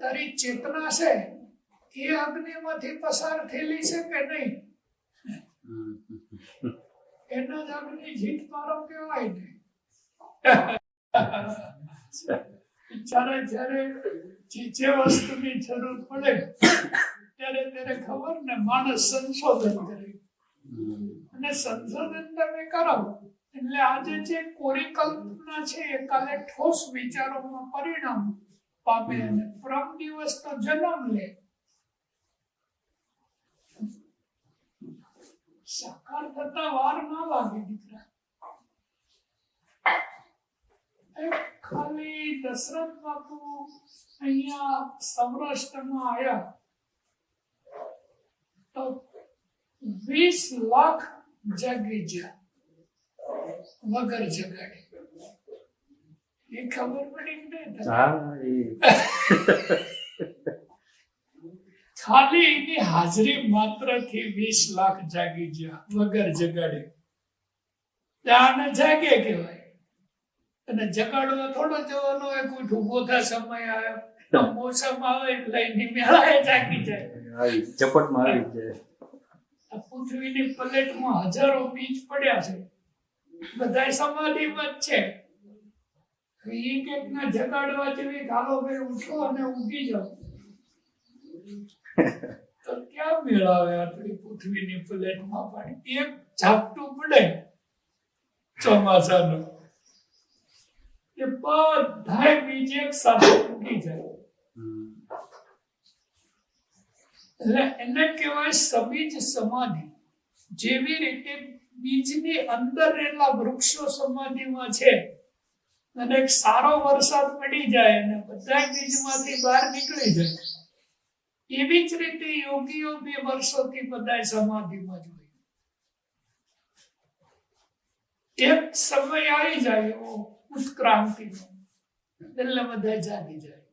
તારી ચેતના છે એ અગ્નિમાંથી પસાર થયેલી છે કે નહીં, એનો જ અગ્નિ જીત મારો કહેવાય ને. જ્યારે જે વસ્તુની જરૂર પડે ત્યારે ખબર ને માણસ સંશોધન કરે, અને સંશોધન તમે કરો એટલે આજે જે કોરી કલ્પના છે એ કાલે ઠોસ વિચારોમાં પરિણામ પામે અને પરમ દિવસ તો જન્મ લે. સાકાર થતા વાર ના લાગે દીકરા. ખાલી દશરથ બાપુ અહીંયા સૌરાષ્ટ્રમાં આવ્યા તો 20 લાખ જાગી ગયા વગર જગાડે. એ ખબર પડી ને ખાલી એની હાજરી માત્ર થી 20 લાખ જાગી ગયા વગર જગાડે. ત્યાં જાગે કહેવાય. અને જગાડવા થોડો જવાનો હોય, કોઈ ઊભો થાય સમય આવ્યો મોસમ આવે એટલે એની મેળાએ જાગી જાય, ચપટમાં આવી જાય. પૃથ્વીની પ્લેટમાં હજારો બીજ પડ્યા છે, બધા સમાધિમાં જ છે. એ કેક ના જગાડવા જેવી ગાલો ભાઈ ઉઠો અને ઊભી જાઓ તો ક્યાં મેળાવે આટલી પૃથ્વીની પ્લેટમાં પાણી. એક ઝાપટું પડે ચોમાસાનું એ બધા બીજ એક સાથે ઉગી જાય. એટલે એને કહેવાય સબીજ સમાધિ. જેવી રીતે બીજની અંદર રહેલા વૃક્ષો સમાધિમાં છે અને એક સારો વરસાદ પડી જાય અને બધા બીજમાંથી બહાર નીકળી જાય, એવી જ રીતે યોગીઓ 2 વર્ષોથી બધા સમાધિમાં જ હોય. એક સમય આવી જાય ઉત્ક્રાંતિનો એટલે બધા જાગી જાય.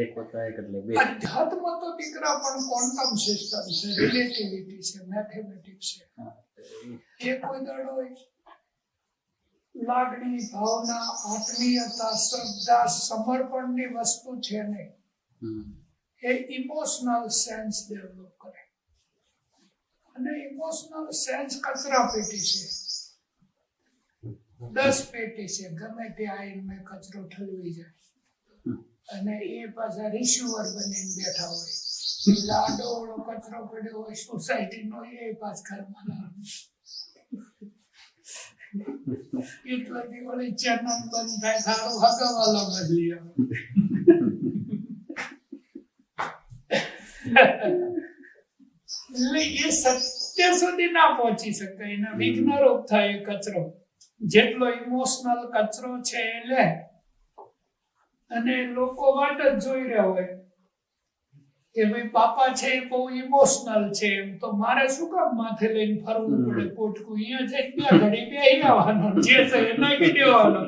એક વત્તા એક એટલે 2. અધ્યાત્મ તો દીકરા પણ ક્વોન્ટમ સિસ્ટમ છે, રિલેટિવિટી છે, મેથેમેટિક્સ છે. એ કોઈ દાડો લાગણી, ભાવના, આત્મીયતા, શ્રદ્ધા, સમર્પણની વસ્તુ છે નહીં. એ ઇમોશનલ સેન્સ ડેવલપ કરે. અને ઇમોશનલ સેન્સ કચરા પેટી છે, 10 પેટી છે, ગમે ત્યાં આવીને મેં કચરો ઠલવી જાય. અને એ પાછા રિસીવર બનીને બેઠા હોય, લાડોળો કચરો પડ્યો હોય સોસાયટીનો, એ પાછ ઘરમાં એટલી વળી ચેનલ બંધ થાય, સારું હગાવાલા બદલી આવે. એટલે એ સત્ય સુધી ના પહોંચી શકે, એના વિઘ્ન રૂપ થાય. કચરો જેટલો ઇમોશનલ કચરો છે એ લે અને લોકો વાટ જ જોઈ રહ્યા હોય કે ભાઈ પાપા છે એ બહુ ઇમોશનલ છે, એમ તો મારે શું કામ માથે લઈને ફરવું પડે પોટકું. અહીંયા જઈ ત્યાં ઘડી બેસી આવવાનો, જે છે એ નાખી દેવાનો,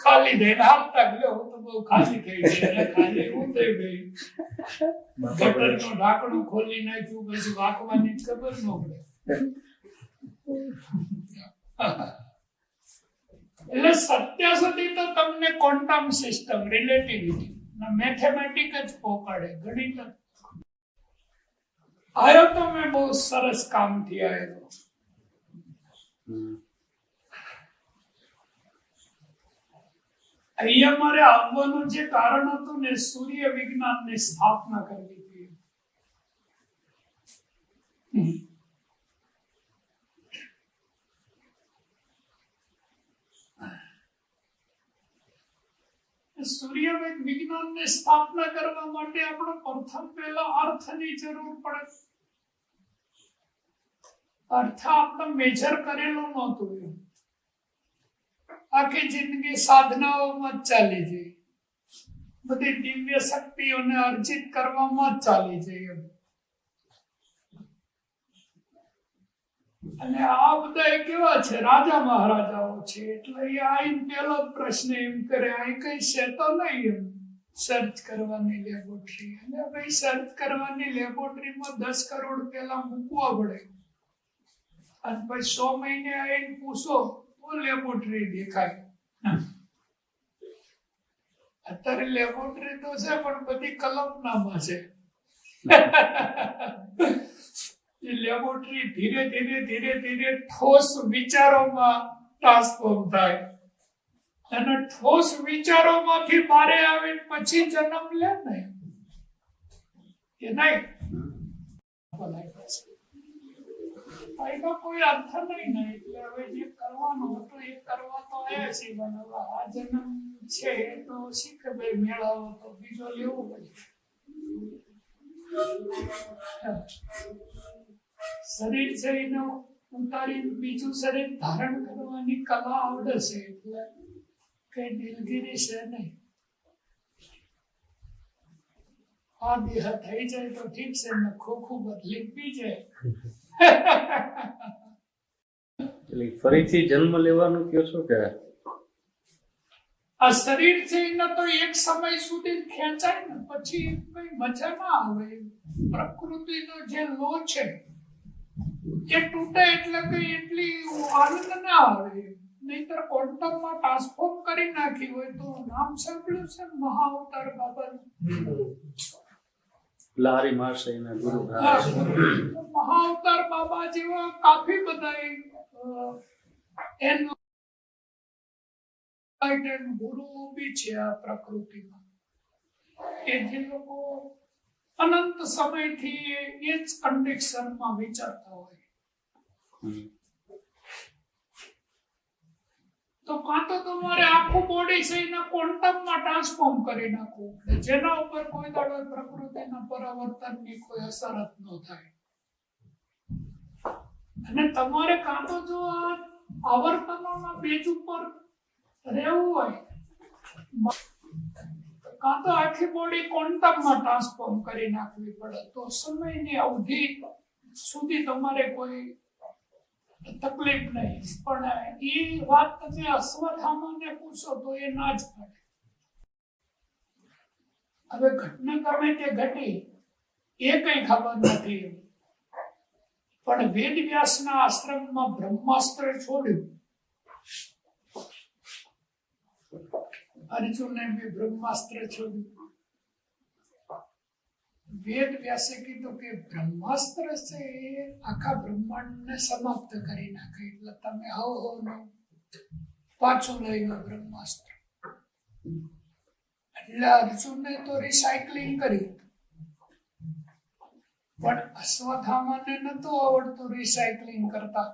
ખાલી થઈને હાલતા ગયો. હું તો બહુ ખાલી થઈ ગઈ, ખાલી હું થઈ ગઈ. ગટરનું ઢાંકણું ખોલી નાખ્યું, પછી વાંકવાની ખબર ન પડે. એટલે સત્ય સુધી તો તમને ક્વોન્ટમ સિસ્ટમ, રિલેટિવિટી મેથેમેટિક જ પોકાડે, ગણિત જ. આવ્યો તો મેં બહુ સરસ કામથી આવ્યો. અહીંયા મારે આવવાનું જે કારણ હતું ને, સૂર્ય વિજ્ઞાનની સ્થાપના કરવી હતી. સૂર્ય વિજ્ઞાનની સ્થાપના કરવા માટે આપણો પ્રથમ પહેલા અર્થની જરૂર પડે. અર્થ આપણે મેજર કરેલો નહોતું. આખી જિંદગી સાધનાઓમાં જ ચાલી જાય, બધી દિવ્ય શક્તિઓને અર્જિત કરવામાં જ ચાલી જાય. અને આ બધા કેવા છે? રાજા મહારાજાઓ છે. એટલે એ આઈને પેલો પ્રશ્ન એમ કરે, અહીં કઈ છે તો નહીં એમ સર્ચ કરવાની લેબોરેટરી. અને ભાઈ સર્ચ કરવાની લેબોરેટરીમાં 10 કરોડ પેલા મૂકવા પડે, અને પછી 100 મહિને આવીને પૂછો તો લેબોરેટરી દેખાય. અત્યારે લેબોરેટરી તો છે, પણ બધી કલ્પનામાં છે. એ લેબોરેટરી ધીરે ધીરે ઠોસ વિચારોમાં ટ્રાન્સફોર્મ થાય, અને ઠોસ વિચારોમાંથી બારે આવીને પછી જન્મ લે ને, કે નહીં? એનો કોઈ અર્થ નહીં ને. એટલે હવે જે કરવાનું હતું એ કરવા તો આવ્યા છીએ, પણ હવે આ જન્મ છે તો શીખ ભાઈ મેળવો તો બીજો લેવો પડે. શરીર છે એનો ઉતારી બીજું શરીર ધારણ કરવાની કલા આવડે છે, એટલે કઈ દિલગીરી છે નહીં. આ દેહ થઈ જાય તો ઠીક છે, ને ખોખું બદલી પી જાય. એટલે ફરીથી જન્મ લેવાનું કયો છો કે? આ શરીર છે એને તો એક સમય સુધી ખેંચાય ને પછી કઈ મજા ના આવે. પ્રકૃતિનો જે લો છે એ તૂટે એટલે કઈ એટલી આનંદ ના આવે. નહીતર ક્વોન્ટમમાં ટ્રાન્સફોર્મ કરી નાખી હોય તો નામ સાંભળ્યું છે મહાઅવતાર બાબાનું? લારી મારશે એના ગુરુ. મહાઅવતાર બાબા જેવા કાફી બધા ગુરુઓ બી છે આ પ્રકૃતિમાં, કે જે લોકો અનંત સમયથી એ જ કન્ડિશનમાં વિચારતા હોય. તો કાં તો તમારે આખું બોડી છે એને ક્વોન્ટમમાં ટ્રાન્સફોર્મ કરી નાખવું, જેના ઉપર કોઈ દાડો પ્રકૃતિના પરાવર્તનની કોઈ અસર જ ન થાય. અને તમારે કાં તો જો આ આવર્તનોના બેઝ ઉપર રહેવું હોય, કાં તો આખી બોડી ક્વોન્ટમમાં ટ્રાન્સફોર્મ કરી નાખવી પડે. તો સમયની અવધિ સુધી તમારે કોઈ તકલીફ નહીં. પણ એ વાત તમે અશ્વત્થામાને પૂછો તો એ ના જ પડે. હવે ઘટના ગમે તે ઘટી એ કઈ ખબર નથી, પણ વેદ વ્યાસના આશ્રમમાં બ્રહ્માસ્ત્ર છોડ્યું. અર્જુને બી બ્રહ્માસ્ત્ર છોડ્યું. વેદ વ્યાસે કીધું કે બ્રહ્માસ્ત્ર છે એ આખા બ્રહ્માંડને સમાપ્ત કરી નાખે, એટલે તમે હો પાછું લઈ લો બ્રહ્માસ્ત્ર. એટલે અર્જુને તો રિસાયકલિંગ કરી, પણ અશ્વત્થામાને નતું આવડતું રિસાયકલિંગ કરતા.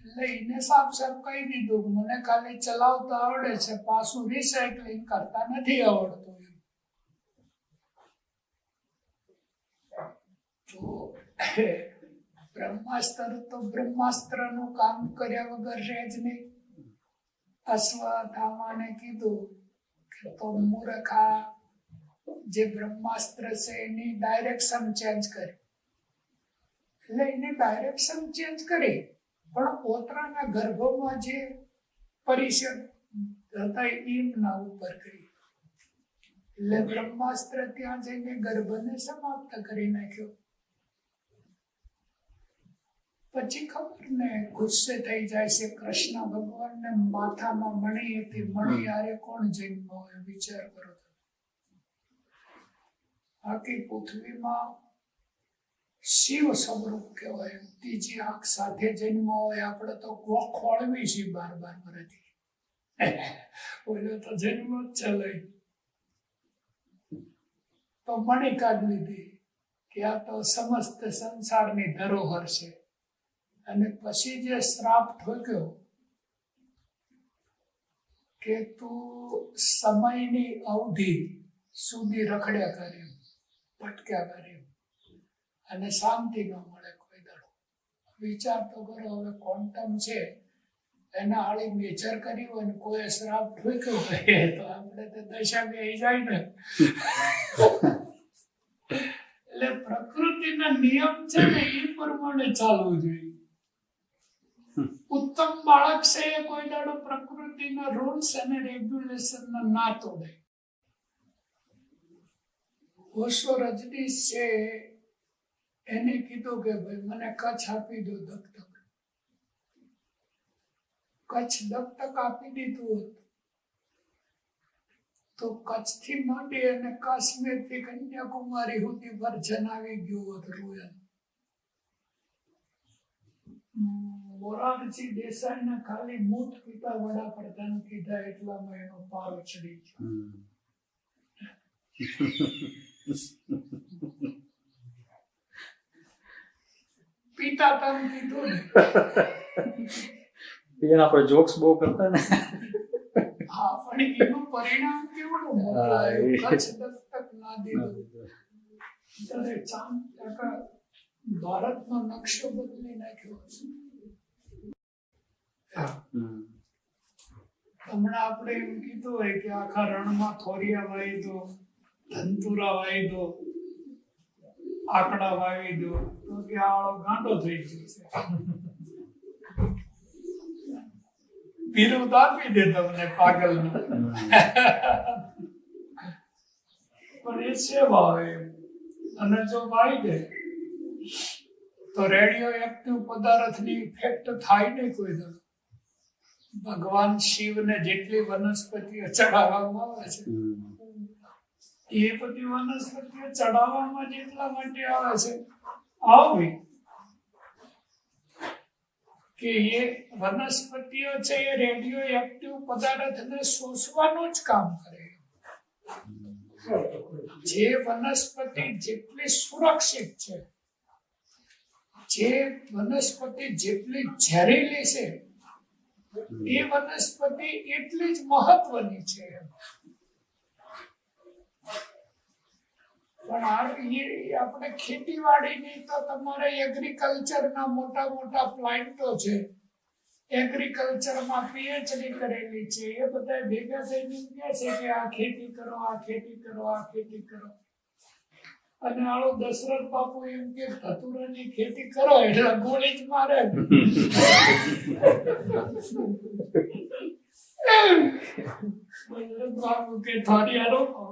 એટલે એને સાફ સાફ કહી દીધું મને ખાલી ચલાવતા આવડે છે, પાછું રિસાયકલિંગ કરતા નથી આવડતું. તો બ્રહ્માસ્ત્ર તો બ્રહ્માસ્ત્રનું કામ કર્યા વગર રહે જ નહીં. અશ્વત્થામાને કીધું કે તો મૂર્ખા, જે બ્રહ્માસ્ત્ર છે એની ડાયરેક્શન ચેન્જ કરી. એટલે એની ડાયરેક્શન ચેન્જ કરી, પણ પોતાના ગર્ભમાં જે પરિષદ હતા એમના ઉપર કરી. એટલે બ્રહ્માસ્ત્ર ત્યાં જઈને ગર્ભને સમાપ્ત કરી નાખ્યો. પછી ખબર ને ગુસ્સે થઈ જાય છે. કૃષ્ણ ભગવાનને માથામાં મણી હતી, મણી હારે કોણ જન્મ હોય વિચાર કરો. આખી પૃથ્વીમાં શિવ સ્વરૂપ કહેવાય. ત્રીજી આંખ સાથે જન્મ હોય. આપણે તો ખોળવી છીએ 12 વર્ષથી. ઓલો તો જન્મ જ છે લઈ. તો મણિકા જ લીધી કે આ તો સમસ્ત સંસારની ધરોહર છે. અને પછી જે શ્રાપ ઠોક્યો કે તું સમયની અવધિ સુધી રખડ્યા કર્યું, ભટક્યા કર્યું, અને શાંતિ ન મળે કોઈ દાડો. વિચાર તો કરો, હવે ક્વોન્ટમ છે એના આળી મેજર કરી હોય ને કોઈ શ્રાપ ઠોક્યો હોય તો આપણે તો દશા બે જાય ને. એટલે પ્રકૃતિના નિયમ છે ને એ પ્રમાણે ચાલવું જોઈએ. ઉત્તમ બાળક છે એ કોઈ દાડો પ્રકૃતિના રૂલ્સ અને રેગ્યુલેશન ના તોડે. ઓશો રજનીશ છે એને કીધું કે ભાઈ મને કચ્છ આપી દો દત્તક. કચ્છ દત્તક આપી દીધું હોત તો કચ્છથી માંડી અને કાશ્મીરથી કન્યાકુમારી સુધી વર્જન આવી ગયું હોત રૂયલ. મોરારજી દેસાઈને ખાલી મૂત પિતા વડાપ્રધાન કીધા એટલામાં એનો પારો ચડી ગયો. પિતા તમ કીધું ને. આપણે જોક્સ બહુ કરતા ને. હા, પણ એનું પરિણામ કેવડું મોટું આવ્યું. કચ્છ દત્તક ના દીધું ત્યારે ચાંદ ભારતનો નકશો બદલી નાખ્યો છે. હમણાં આપણે એમ કીધું હોય કે આખા રણમાં થોરિયા વાવી દો, ધંતુરા વાવી દો, આકડા વાવી દો, તો કે આળો ગાંડો થઈ ગયો છે. વિરોધ આપી દે તમને પાગલનો. પણ એ સેવા હોય. અને જો વાવી દે તો રેડિયો એક્ટિવ પદાર્થની ઇફેક્ટ થાય નહીં કોઈ દાડો. ભગવાન શિવને જેટલી વનસ્પતિઓ ચડાવવામાં આવે છે એ બધી વનસ્પતિઓ ચડાવવામાં જેટલા માટે આવે છે આવી કે એ વનસ્પતિઓ છે એ રેડિયો એક્ટિવ પદાર્થને શોષવાનું જ કામ કરે. જે વનસ્પતિ જેટલી સુરક્ષિત છે, જે વનસ્પતિ જેટલી ઝેરીલી છે, એ વનસ્પતિ એટલી જ મહત્વની છે. પણ આપણે ખેતીવાડીની તો તમારે એગ્રીકલ્ચરના મોટા મોટા પ્લાન્ટો છે, એગ્રીકલ્ચરમાં પીએચડી કરેલી છે, એ બધા ભેગા થઈને કહે છે કે આ ખેતી કરો, આ ખેતી કરો, આ ખેતી કરો. અને આળો દશરથ બાપુ એમ કે ધતુરાની ખેતી કરો એટલે ગોળી જ મારે. દશરથ બાપુ કે થોડી રોકો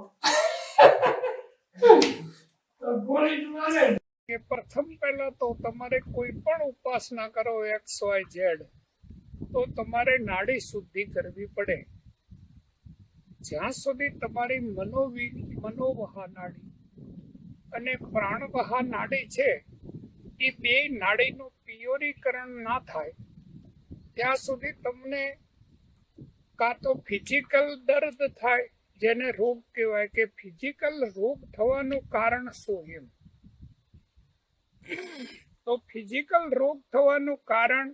તો ગોળી જ મારે. કે પ્રથમ પહેલા તો તમારે કોઈ પણ ઉપાસના કરો XYZ તો તમારે નાડી શુદ્ધિ કરવી પડે. જ્યાં સુધી તમારી મનોવહા નાડી અને પ્રાણવહા નાડી છે એ બે નાડીનું પ્યોરીકરણ ના થાય ત્યાં સુધી તમને કાં તો ફિઝિકલ દર્દ થાય, જેને રોગ કહેવાય કે ફિઝિકલ રોગ થવાનું કારણ શું એમ. તો ફિઝિકલ રોગ થવાનું કારણ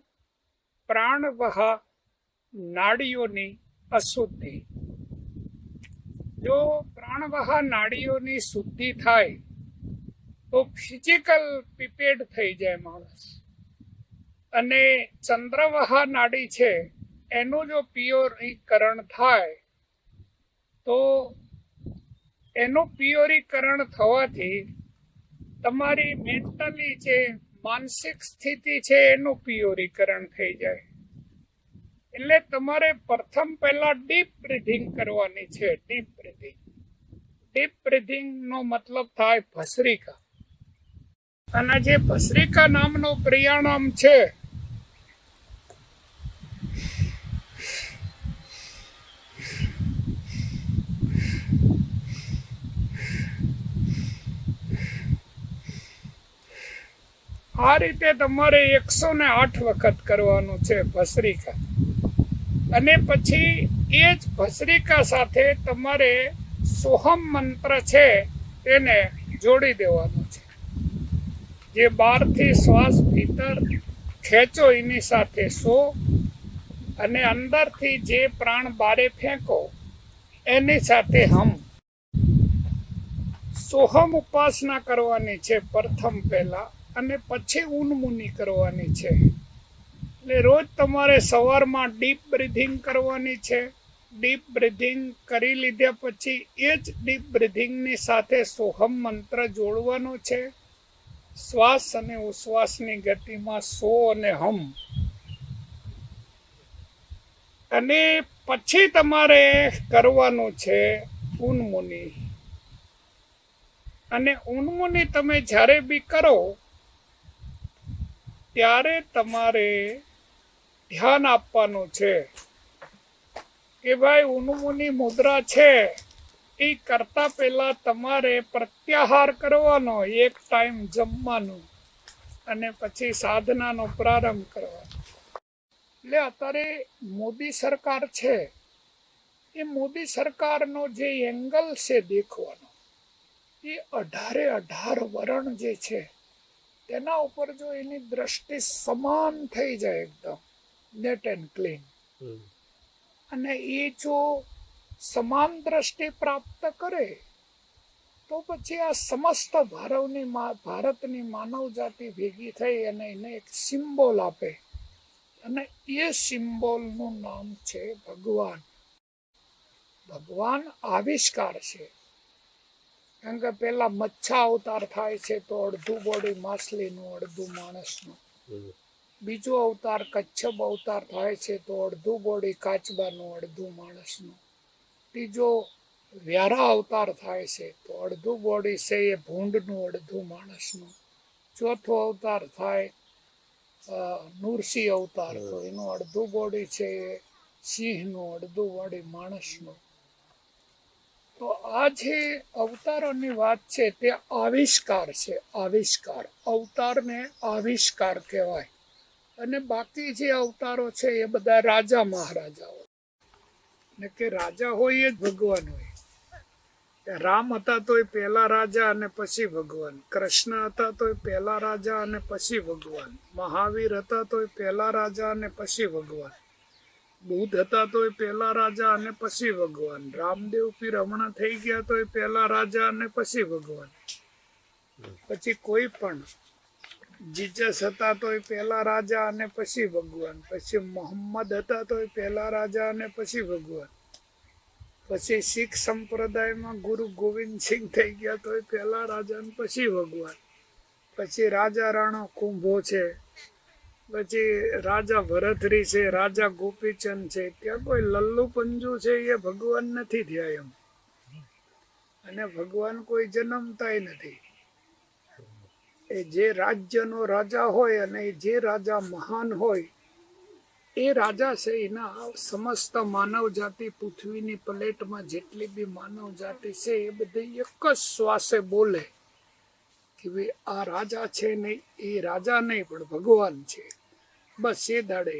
પ્રાણવહા નાડીઓની અશુદ્ધિ. જો પ્રાણવહા નાડીઓની શુદ્ધિ થાય તો ફિઝિકલ પ્રિપેર્ડ થઈ જાય માણસ. અને ચંદ્રવહા નાડી છે એનું જો પ્યોરીકરણ થાય તો એનું પ્યોરીકરણ થવાથી તમારી મેન્ટલી જે માનસિક સ્થિતિ છે એનું પ્યોરીકરણ થઈ જાય. એટલે તમારે પ્રથમ પહેલા ડીપ બ્રીથિંગ કરવાની છે. Deep breathing. ડીપ બ્રીથિંગ નો મતલબ થાય ભસ્રિકા. અને જે ભસ્રિકા નામનો પ્રાણાયામ છે આ રીતે તમારે 108 વખત કરવાનું છે ભસ્ત્રિકા. અને પછી એ જ ભસ્ત્રિકા સાથે તમારે સોહમ મંત્ર છે એને જોડી દેવાનો છે. જે બહારથી શ્વાસ ભીતર ખેંચો એની સાથે સો, અને અંદરથી જે પ્રાણ બારે ફેંકો એની સાથે હમ. સોહમ ઉપાસના કરવાની છે પ્રથમ પહેલા, અને પછી ઉન્મુની કરવાની છે. એટલે રોજ તમારે સવારમાં ડીપ બ્રીથિંગ કરવાની છે. ડીપ બ્રીથિંગ કરી લીધા પછી એ જ ડીપ બ્રીથિંગની સાથે સોહમ મંત્ર જોડવાનો છે. શ્વાસ અને ઉશ્વાસની ગતિમાં સો અને હમ. અને પછી તમારે કરવાનું છે ઉન્મુની. અને ઉન્મુની તમે જ્યારે બી કરો ત્યારે તમારે ધ્યાન આપવાનું છે કે ભાઈ ઉન્મુની મુદ્રા છે એ કરતા પહેલા તમારે પ્રત્યાહાર કરવાનો, એક ટાઈમ જમવાનું, અને પછી સાધનાનો પ્રારંભ કરવાનો. એટલે અત્યારે મોદી સરકાર છે એ મોદી સરકારનો જે એંગલ છે દેખવાનો, એ 18 વરણ જે છે તેના ઉપર જો એની દ્રષ્ટિ સમાન થઈ જાય એકદમ નેટ એન્ડ ક્લીન, અને એ જો સમાન દ્રષ્ટિ પ્રાપ્ત કરે તો પછી આ સમસ્ત ભારતની માનવ જાતિ ભેગી થઈ અને એને એક સિમ્બોલ આપે, અને એ સિમ્બોલનું નામ છે ભગવાન. ભગવાન આવિષ્કાર છે. કારણ કે પેલા મચ્છા અવતાર થાય છે તો અડધું બોડી માછલીનું, અડધું માણસનું. બીજો અવતાર કચ્છપ અવતાર થાય છે તો અડધું બોડી કાચબાનું, અડધું માણસનું. ત્રીજો વ્યારા અવતાર થાય છે તો અડધું બોડી છે એ ભૂંડનું, અડધું માણસનું. ચોથો અવતાર થાય નૃસિંહ અવતાર, તો એનું અડધું બોડી છે એ સિંહનું, અડધું બોડી માણસનું. તો આ જે અવતારોની વાત છે તે આવિષ્કાર છે. આવિષ્કાર, અવતારને આવિષ્કાર કહેવાય. અને બાકી જે અવતારો છે એ બધા રાજા મહારાજાઓ, ને કે રાજા હોય એ જ ભગવાન હોય. રામ હતા તોય પહેલા રાજા અને પછી ભગવાન. કૃષ્ણ હતા તોય પહેલા રાજા અને પછી ભગવાન. મહાવીર હતા તોય પહેલા રાજા અને પછી ભગવાન. બુદ્ધ હતા તોય પહેલા રાજા અને પછી ભગવાન. રામદેવ પીર હમણાં થઈ ગયા તોય પહેલા રાજા અને પછી ભગવાન. પછી કોઈ પણ જીસસ હતા તોય પહેલા રાજા અને પછી ભગવાન. પછી મોહમ્મદ હતા તોય પહેલા રાજા અને પછી ભગવાન. પછી શીખ સંપ્રદાયમાં ગુરુ ગોવિંદ સિંહ થઈ ગયા તોય પહેલા રાજા અને પછી ભગવાન. પછી રાજા રાણો કુંભો છે, પછી રાજા ભરતરી છે, રાજા ગોપીચંદ છે. ત્યાં કોઈ લલ્લુ પંજુ છે એ ભગવાન નથી થયા એમ. અને ભગવાન કોઈ જન્મતાય નથી. એ જે રાજ્યનો રાજા હોય અને જે રાજા મહાન હોય એ રાજા છે એના સમસ્ત માનવ જાતિ પૃથ્વીની પ્લેટમાં જેટલી બી માનવ જાતિ છે એ બધી એક જ શ્વાસે બોલે કે ભાઈ આ રાજા છે નહીં, એ રાજા નહીં પણ ભગવાન છે. બસ એ દાડે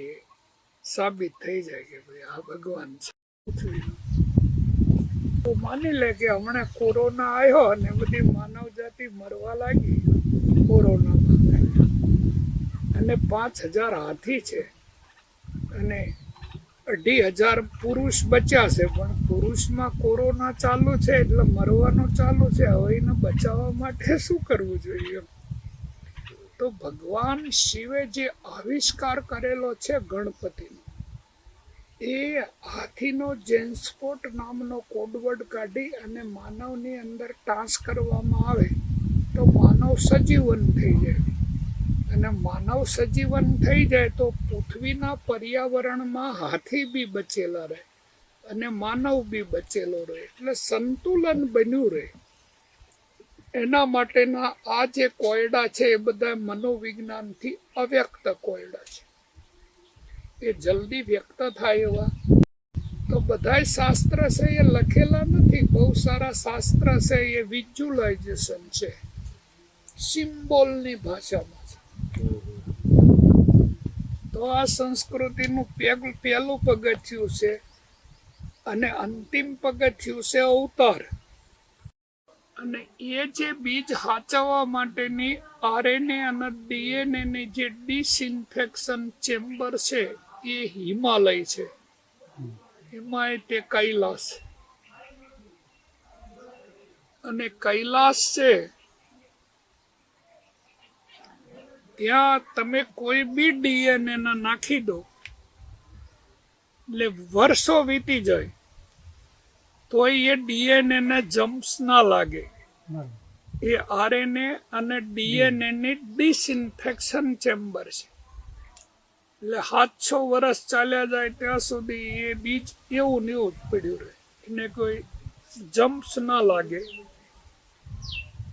સાબિત થઈ જાય કે ભાઈ આ ભગવાન છે પૃથ્વીનો. તો માની લે કે હમણાં કોરોના આવ્યો અને બધી માનવ જાતિ મરવા લાગી કોરોનામાં, અને 5000 હાથી છે અને 2500 પુરુષ બચ્યા છે. પણ પુરુષમાં કોરોના ચાલુ છે એટલે મરવાનું ચાલુ છે. હવે એને બચાવવા માટે શું કરવું જોઈએ? તો ભગવાન શિવે જે આવિષ્કાર કરેલો છે ગણપતિનો, એ હાથીનો જેન્સપોટ નામનો કોડવર્ડ કાઢી અને માનવની અંદર ટાંસ કરવામાં આવે તો માનવ સજીવન થઈ જાય. અને માનવ સજીવન થઈ જાય તો પૃથ્વીના પર્યાવરણમાં હાથી બી બચેલા રહે અને માનવ બી બચેલો રહે, એટલે સંતુલન બન્યું રહે. એના માટેના આ જે કોયડા છે એ બધા મનોવિજ્ઞાનથી અવ્યક્ત કોયડા છે. એ જલ્દી વ્યક્ત થાય એવા તો બધા શાસ્ત્ર છે એ લખેલા નથી. બહુ સારા શાસ્ત્ર છે એ વિઝ્યુલાઇઝેશન છે, સિમ્બોલની ભાષામાં છે. તો આ સંસ્કૃતિનું પહેલું પગથિયું છે અને અંતિમ પગથિયું છે અવતાર. અને એ જે બીજ સાચવવા માટેની આરએનએ અને ડીએનએ ની જે ડિસઇન્ફેક્શન ચેમ્બર છે એ હિમાલય છે. એમાં તે કૈલાસ, અને કૈલાસ છે ત્યાં તમે કોઈ બી ડીએનએ ના નાખી દો એટલે વર્ષો વીતી જાય તો એ ડીએનએ ને જમ્પ્સ ના લાગે. એ આરએનએ અને ડીએનએ ની ડિસઇન્ફેક્શન ચેમ્બર છે. એટલે 700 વર્ષ ચાલ્યા જાય ત્યાં સુધી એ બીજ એવું ને એવું જ પડ્યું રહે, એને કોઈ જમ્પ્સ ના લાગે.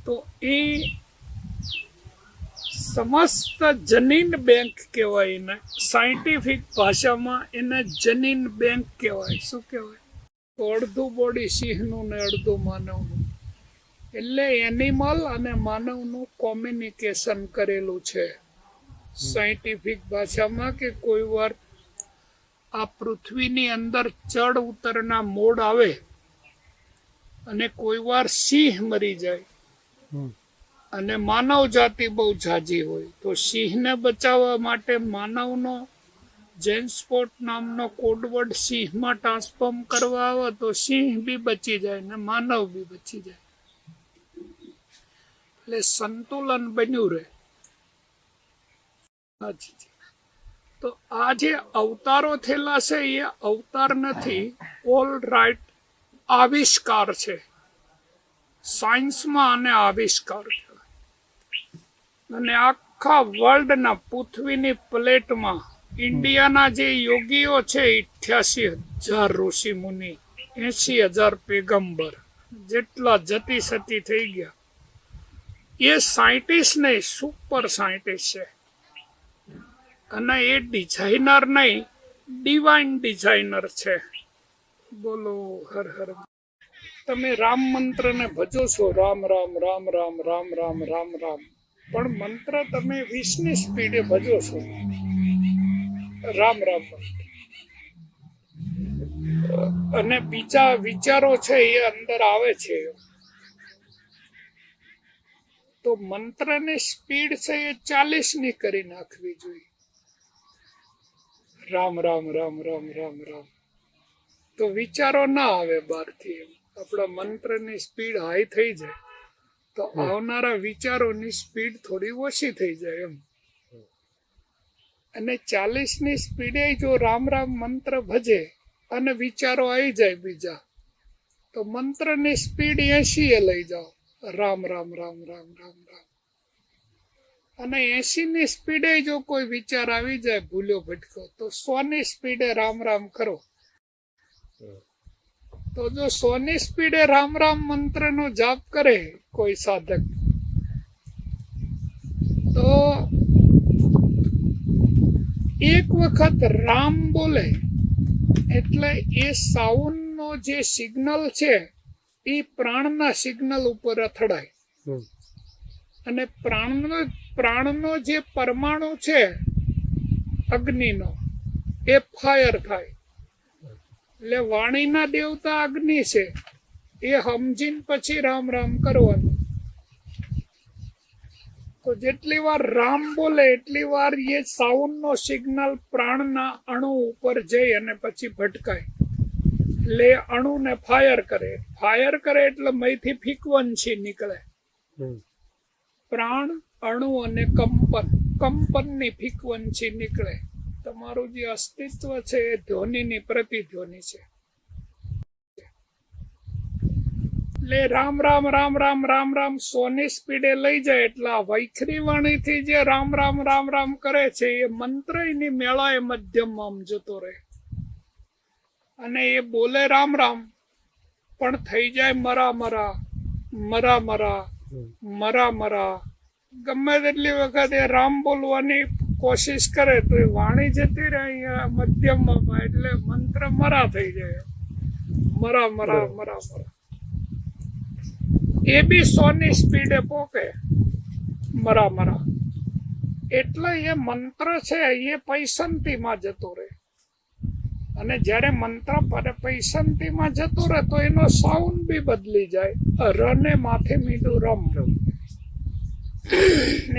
તો એ સમસ્ત જનીન બેંક કહેવાય એને, સાયન્ટિફિક ભાષામાં એને જનીન બેંક કહેવાય. શું કહેવાય? તો અડધું બોડી સિંહનું ને અડધું માનવનું, એટલે એનિમલ અને માનવનું કોમ્યુનિકેશન કરેલું છે સાયન્ટિફિક ભાષામાં. કે કોઈ વાર આ પૃથ્વીની અંદર ચડ ઉતરના મોડ આવે અને કોઈ વાર સિંહ મરી જાય અને માનવ જાતિ બહુ ઝાઝી હોય તો સિંહને બચાવવા માટે માનવનો જેનસ્પોટ નામનો કોડવર્ડ સિંહમાં ટ્રાન્સફોર્મ કરવા આવે તો સિંહ બી બચી જાય ને માનવ બી બચી જાય. એટલે સંતુલન બન્યું રહે. તો આ જે અવતારો થયેલા છે એ અવતાર નથી, ઓલ રાઈટ આવિષ્કાર છે. સાયન્સમાં આને આવિષ્કાર કહેવાય. અને આખા વર્લ્ડના પૃથ્વીની પ્લેટમાં ઇન્ડિયાના જે યોગીઓ છે 88,000 ઋષિ મુનિ, 80,000 પેગંબર, જેટલા જતી સતી થઈ ગયા, એ સાયન્ટિસ્ટ નહીં, સુપર સાયન્ટિસ્ટ છે. અને એ ડિઝાઇનર નહીં, ડિવાઇન ડિઝાઇનર છે. બોલો હર હર. તમે રામ મંત્રને ભજો છો, રામ રામ રામ રામ રામ રામ રામ રામ, પણ મંત્ર તમે 20ની સ્પીડે ભજો છો. રામ રામ. અને બીજા વિચારો છે એ અંદર આવે છે. તો મંત્રની સ્પીડ છે એ 40ની કરી નાખવી જોઈએ. રામ રામ રામ રામ રામ રામ, તો વિચારો ના આવે બહારથી. આપણા મંત્રની સ્પીડ હાઈ થઈ જાય તો આવનારા વિચારોની સ્પીડ થોડી ઓછી થઈ જાય એમ. અને 40ની સ્પીડે જો રામ રામ મંત્ર ભજે અને વિચારો આવી જાય બીજા, તો મંત્રની સ્પીડ 80એ લઈ જાઓ, રામ રામ રામ રામ રામ રામ. અને 80ની સ્પીડે જો કોઈ વિચાર આવી જાય ભૂલ્યો ભટકો, તો 100ની સ્પીડે રામ રામ કરો. તો જો 100ની સ્પીડે રામ રામ મંત્રનો જાપ કરે કોઈ સાધક, તો એક વખત રામ બોલે એટલે એ સાઉન્ડનો જે સિગ્નલ છે એ પ્રાણના સિગ્નલ ઉપર અથડાય. અને પ્રાણનો જે પરમાણુ છે અગ્નિનો, એ ફાયર થાય. એટલે વાણીના દેવતા અગ્નિ છે, એ સમજીને પછી રામ રામ કરવાનું. તો જેટલી વાર રામ બોલે એટલી વાર એ સાઉન્ડનો સિગ્નલ પ્રાણના અણુ ઉપર જઈ અને પછી ભટકાય. એટલે અણુને ફાયર કરે. ફાયર કરે એટલે મયથી ફ્રીક્વન્સી નીકળે. પ્રાણ, અણુ અને કંપનની ફ્રીક્વન્સી નીકળે. તમારું જે અસ્તિત્વ છે એ ધ્વનિની પ્રતિધ્વનિ છે. એટલે રામ રામ રામ રામ રામ રામ 100ની સ્પીડે લઈ જાય એટલે આ વૈખરી વાણીથી જે રામ રામ રામ રામ કરે છે એ મંત્રની મેળાએ મધ્યમમાં જતો રહે. અને એ બોલે રામ રામ પણ થઈ જાય મરા મરા મરા મરા મરા મરા. ગમે તેટલી વખત એ રામ બોલવાની કોશિશ કરે તો એ વાણી જતી રહે અહીંયા મધ્યમમાં, એટલે મંત્ર મરા થઈ જાય. મરા મરા મરા મરા. એ બી 100ની સ્પીડે પોકે, મરા મરા. એટલે એ મંત્ર છે એ પૈસંતીમાં જતો રહે, અને જ્યારે મંત્ર પૈસંતીમાં જતો રહે તો એનો સાઉન્ડ બી બદલી જાય. રને માથે મીંડું રમ રમ,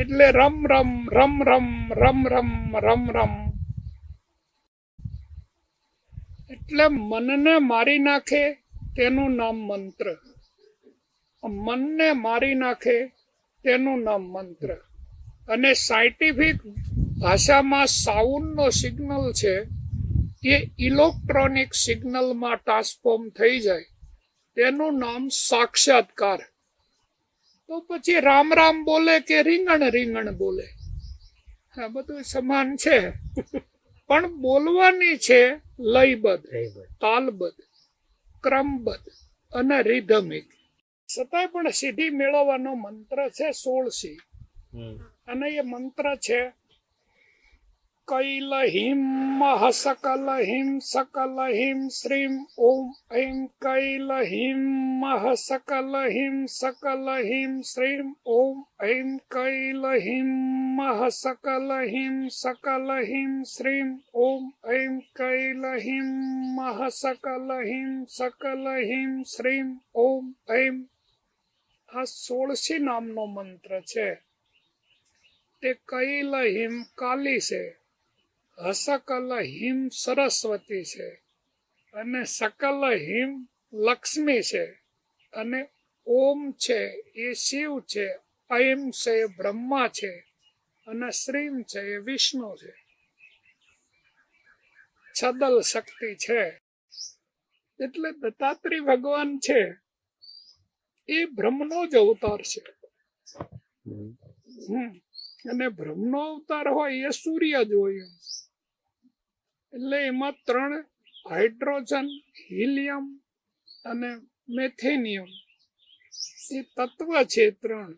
એટલે રમ રમ રમ રમ રમ રમ રમ રમ. એટલે મનને મારી નાખે તેનું નામ મંત્ર, મનને મારી નાખે તેનું નામ મંત્ર. અને સાયન્ટિફિક ભાષામાં સાઉન્ડનો સિગ્નલ છે એ ઇલેક્ટ્રોનિક સિગ્નલમાં ટ્રાન્સફોર્મ થઈ જાય, તેનું નામ સાક્ષાત્કાર. તો પછી રામ રામ બોલે કે રીંગણ રીંગણ બોલે, આ બધું સમાન છે, પણ બોલવાની છે લયબદ્ધ, તાલબદ્ધ, ક્રમબદ્ધ અને રિધમિક. છતાંય પણ સિદ્ધિ મેળવવાનો મંત્ર છે 16 અને એ મંત્ર છે કૈલ હિમ સકલ હિમ સકલ હિમ શ્રીમ ઓમ ઐમ કૈલ હિમ સકલ હિમ સકલ હિમ શ્રીમ ઓમ ઐમ કૈલ હિમ સકલ હિમ સકલ હિમ શ્રીમ ઓમ ઐમ કૈલ હિમ સકલ હિમ સકલ હિમ શ્રીમ ઓમ ઐમ. આ 16 નામનો મંત્ર છે. તે કૈલ હિમ કાલી છે, હસકલ હિમ સરસ્વતી છે, અને સકલ હિમ લક્ષ્મી છે, અને ઓમ છે એ શિવ છે, ઐમ છે એ બ્રહ્મા છે, અને શ્રીમ છે એ વિષ્ણુ છે. છદલ શક્તિ છે. એટલે દત્તાત્રેય ભગવાન છે એ બ્રહ્મનો જ અવતાર છે. અને બ્રહ્મનો અવતાર હોય એ સૂર્ય જ હોય. એટલે એમાં 3 હાઇડ્રોજન, હિલિયમ અને મેથેનિયમ એ તત્વ છે 3.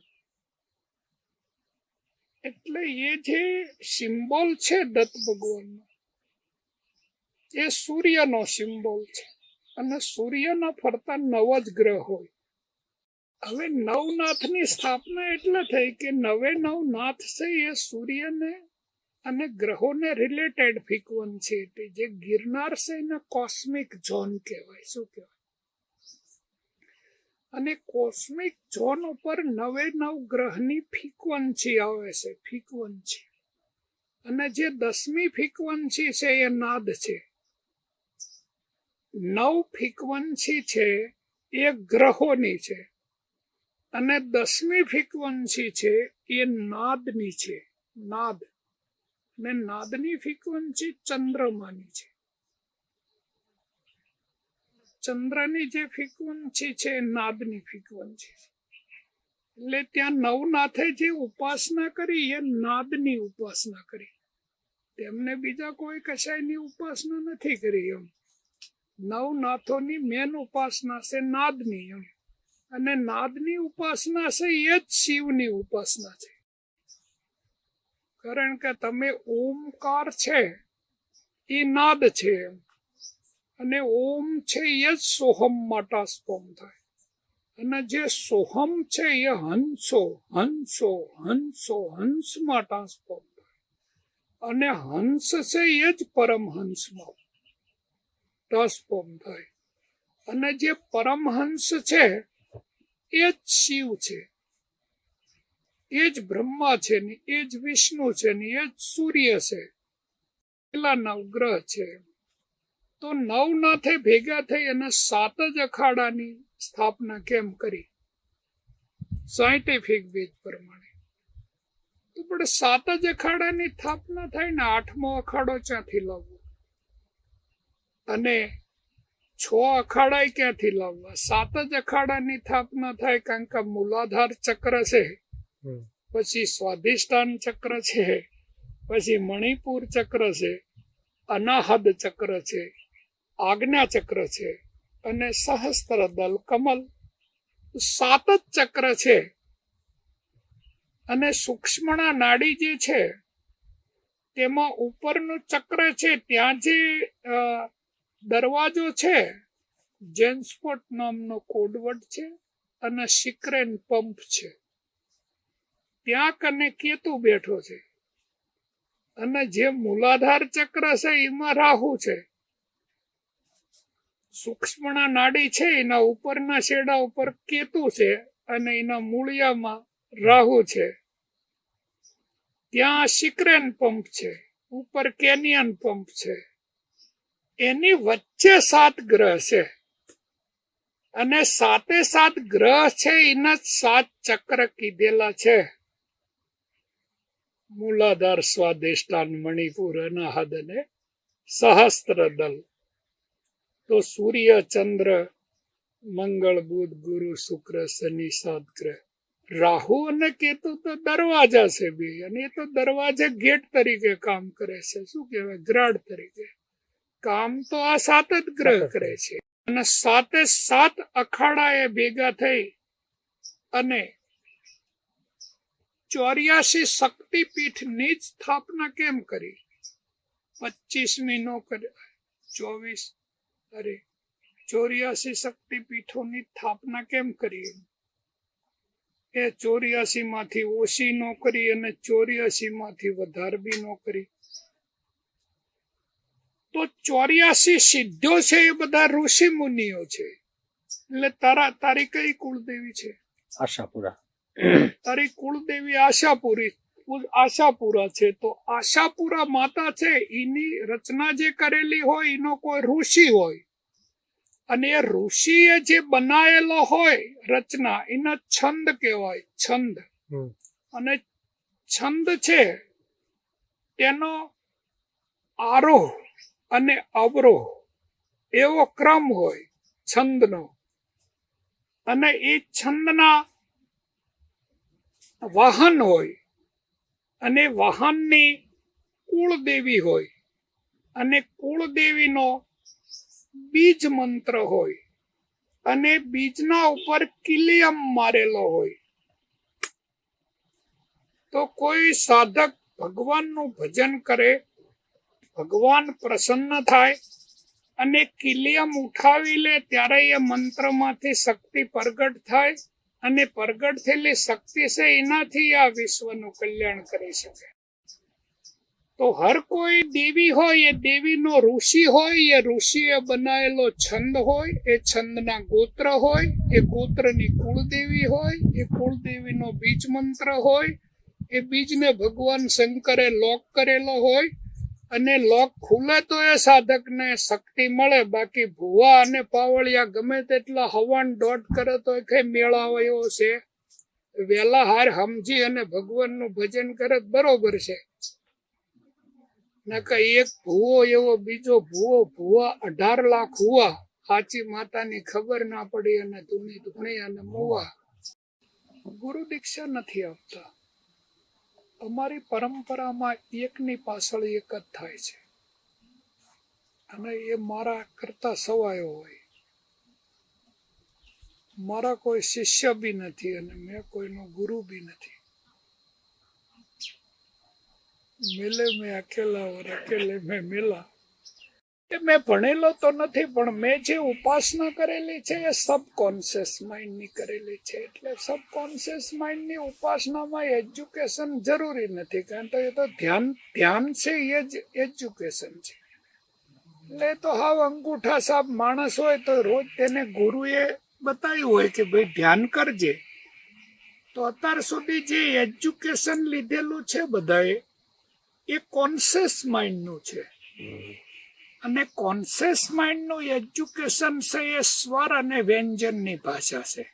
એટલે એ જે સિમ્બોલ છે દત્ત ભગવાનનો એ સૂર્યનો સિમ્બોલ છે. અને સૂર્યના ફરતા 9 જ ગ્રહ હોય. હવે નવનાથની સ્થાપના એટલે થઈ કે 9 નાથ છે એ સૂર્યને અને ગ્રહોને રિલેટેડ ફ્રીક્વન્સી હતી. જે ગિરનાર છે એને કોસ્મિક ઝોન કહેવાય. શું કહેવાય? અને કોસ્મિક ઝોન ઉપર 9 ગ્રહની ફ્રીક્વન્સી આવે છે, ફ્રીક્વન્સી. અને જે 10મી ફ્રીક્વન્સી છે એ નાદ છે. 9 ફ્રીક્વન્સી છે એ ગ્રહોની છે, અને 10મી ફ્રીક્વન્સી છે એ નાદની છે. નાદ. ને નાદની ફ્રીક્વન્સી ચંદ્રમાની છે. ચંદ્રની જે ફ્રીક્વન્સી છે એ નાદની ફ્રીક્વન્સી છે. એટલે ત્યાં નવનાથે જે ઉપાસના કરી એ નાદની ઉપાસના કરી. તેમને બીજા કોઈ કશાયની ઉપાસના નથી કરી. એમ નવનાથોની મેન ઉપાસના છે નાદની. એમ અને નાદની ઉપાસના છે એ જ શિવની ઉપાસના છે. કારણ કે તમે ઓમકાર છે એ નાદ છે, અને ઓમ છે એ જ સોહમમાં ટ્રાન્સફોર્મ થાય. અને જે સોહમ છે એ હંસો હંસો હંસો હંસમાં ટ્રાન્સફોર્મ થાય. અને હંસ છે એ જ પરમહંસમાં ટ્રાન્સફોર્મ થાય. અને જે પરમહંસ છે એ જ શિવ છે, એ જ બ્રહ્મા છે ને એ જ વિષ્ણુ છે ને એ જ સૂર્ય છે. પેલા 9 ગ્રહ છે. તો નવનાથે ભેગા થઈ અને 7 જ અખાડાની સ્થાપના કેમ કરી? સાયન્ટિફિક વેદ પ્રમાણે તો પણ 7 જ અખાડાની સ્થાપના થાય ને 8મો અખાડો ક્યાંથી લાવવો? અને 6 અખાડા ક્યાંથી લાવવા? 7 જ અખાડાની સ્થાપના થાય. કારણ કે મૂલાધાર ચક્ર છે, પછી સ્વાધિષ્ઠાન ચક્ર છે, પછી મણિપુર ચક્ર છે, અનાહદ ચક્ર છે, આજ્ઞા ચક્ર છે, અને સહસ્ત્ર દલ કમલ. 7 જ ચક્ર છે. અને સૂક્ષ્મણા નાડી જે છે તેમાં ઉપરનું ચક્ર છે, ત્યાં જે દરવાજો છે જેન્સપોટ નામનો કોડવર્ડ છે, અને સિક્રેન પંપ છે. ત્યાં કને કેતુ બેઠો છે. અને જે મૂલાધાર ચક્ર છે એમાં રાહુ છે. સૂક્ષ્મના નાડી છે એના ઉપરના છેડા ઉપર કેતુ છે અને એના મૂળિયામાં રાહુ છે. ત્યાં શિક્રેન પંપ છે, ઉપર કેનિયન પંપ છે. એની વચ્ચે 7 ગ્રહ છે અને 7 ગ્રહ છે એના 7 ચક્ર કીધેલા છે. મૂલાધાર, સ્વાદિષ્ટાન, મણિપુર, અનાહદ અને સહસ્ત્ર દલ. તો સૂર્ય, ચંદ્ર, મંગળ, બુધ, ગુરુ, શુક્ર, શનિ 7 ગ્રહ. રાહુ અને કેતુ તો દરવાજા છે બે, અને એ તો દરવાજે ગેટ તરીકે કામ કરે છે. શું કહેવાય? ગ્રાડ તરીકે કામ તો આ 7 જ ગ્રહ કરે છે. અને 7 અખાડા એ ભેગા થઈ અને 84 શક્તિપીઠની જ સ્થાપના કેમ કરી? 25મી નો કરી, 84 શક્તિપીઠોની સ્થાપના કેમ કરી? એ 84 માંથી ઓછી નો કરી અને 84 માંથી વધારે બી નો કરી. તો 84 સિદ્ધો છે એ બધા ઋષિ મુનિઓ છે. એટલે તારી કઈ કુળદેવી છે? આશાપુરા. તારી કુળદેવી આશાપુરા છે. તો આશાપુરા માતા છે એની રચના જે કરેલી હોય એનો કોઈ ઋષિ હોય, અને એ ઋષિએ જે બનાયેલો હોય રચના એના છંદ કહેવાય. છંદ. અને છંદ છે તેનો આરોહ અને અવરોહ એવો ક્રમ હોય છંદનો. અને એ છંદના વાહન હોય, અને વાહનની કુળદેવી હોય, અને કુળદેવીનો બીજ મંત્ર હોય, અને બીજના ઉપર કિલિયમ મારેલો હોય. તો કોઈ સાધક ભગવાનનું ભજન કરે, ભગવાન પ્રસન્ન થાય અને કિલિયમ ઉઠાવી લે ત્યારે એ મંત્રમાંથી શક્તિ પ્રગટ થાય, અને પ્રગટ થયેલી શક્તિ છે એનાથી આ વિશ્વનું કલ્યાણ કરી શકે. તો હર કોઈ દેવી હોય એ દેવીનો ઋષિ હોય, એ ઋષિએ બનાવેલો છંદ હોય, એ છંદના ગોત્ર હોય, એ ગોત્રની કુળદેવી હોય, એ કુળદેવીનો બીજ મંત્ર હોય, એ બીજને ભગવાન શંકરે લોક કરેલો હોય, અને લોક ખુલે તો એ સાધકને શક્તિ મળે. બાકી ભુવા અને પાવળિયા ગમે તેટલા હવન દોઢ કરે તો કઈ મેળાવયો છે? વેલા હાર સમજી અને ભગવાનનું ભજન કરે બરોબર છે. નકર એક ભૂવો એવો બીજો ભૂવા 18 લાખ હુવા, સાચી માતાની ખબર ના પડી અને ધૂણી અને મુવા. ગુરુ દીક્ષા નથી આપતા. અમારી પરંપરામાં એકની પાછળ એક જ થાય છે, અને એ મારા કરતા સવાયો હોય. મારા કોઈ શિષ્ય બી નથી અને મેં કોઈનો ગુરુ બી નથી. મેલે મેં અકેલા ઓર અકેલે મેં મેલા. એ મેં ભણેલો તો નથી, પણ મેં જે ઉપાસના કરેલી છે એ સબકોન્શિયસ માઇન્ડ ની કરેલી છે. એટલે સબકોન્શિયસ માઇન્ડ ની ઉપાસનામાં એજ્યુકેશન જરૂરી નથી, કારણ કે એ તો ધ્યાન છે એ જ એજ્યુકેશન છે. એટલે તો હાવ અંગૂઠા સાપ માણસ હોય તો રોજ તેને ગુરુએ બતાવ્યું હોય કે ભાઈ ધ્યાન કરજે. તો અત્યાર સુધી જે એજ્યુકેશન લીધેલું છે બધાએ, એ કોન્શિયસ માઇન્ડનું છે. અને કોન્શિયસ માઇન્ડનું એજ્યુકેશન છે એ સ્વર અને વ્યંજનની ભાષા છે.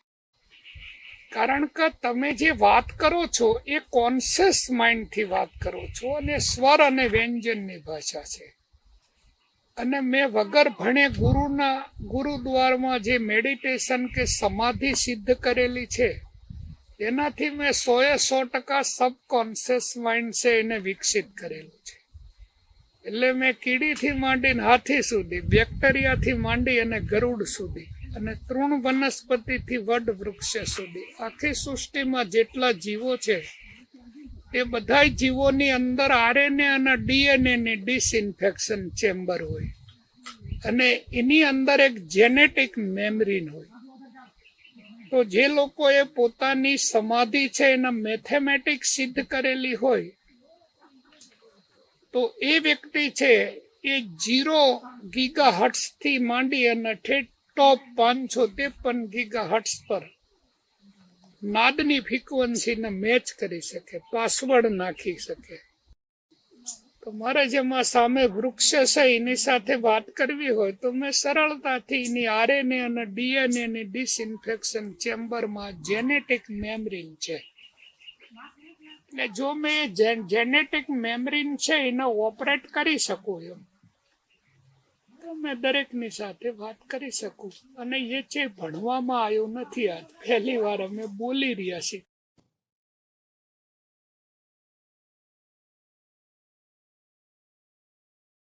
કારણ કે તમે જે વાત કરો છો એ કોન્શિયસ માઇન્ડથી વાત કરો છો, અને સ્વર અને વ્યંજનની ભાષા છે. અને મેં વગર ભણે ગુરુદ્વારમાં જે મેડિટેશન કે સમાધિ સિદ્ધ કરેલી છે, એનાથી મેં 100% સબકોન્શિયસ માઇન્ડ છે એને વિકસિત કરેલું છે. એટલે મેં કીડીથી માંડીને હાથી સુધી, બેક્ટેરિયાથી માંડી અને ગરુડ સુધી, અને તૃણ વનસ્પતિથી વડ વૃક્ષ સુધી, આખી સૃષ્ટિમાં જેટલા જીવો છે એ બધા જીવોની અંદર RNA અને DNA ની ડિસઇન્ફેક્શન ચેમ્બર હોય, અને એની અંદર એક જેનેટિક મેમરી હોય. તો જે લોકોએ પોતાની સમાધિ છે એના મેથેમેટિક્સ સિદ્ધ કરેલી હોય, તો એ વ્યક્તિ છે એ 0 ગીગાહર્ટ્ઝ થી માંડી અને ઠેઠ ટોપ 553 ગીગાહર્ટ્ઝ પર નાદની ફ્રીક્વન્સીને મેચ કરી શકે, પાસવર્ડ નાખી શકે. તો મારે જેમાં સામે વૃક્ષ છે એની સાથે વાત કરવી હોય તો મેં સરળતાથી એની RNA અને DNA ની ડિસઇન્ફેક્શન ચેમ્બરમાં જેનેટિક મેમરીન છે, એટલે જો મેં જેનેટિક મેમરીન છે એને ઓપરેટ કરી શકું એમ તો મેં દરેકની સાથે વાત કરી શકું. અને એ છે ભણવામાં આવ્યું નથી, આજ પહેલી વાર અમે બોલી રહ્યા છીએ.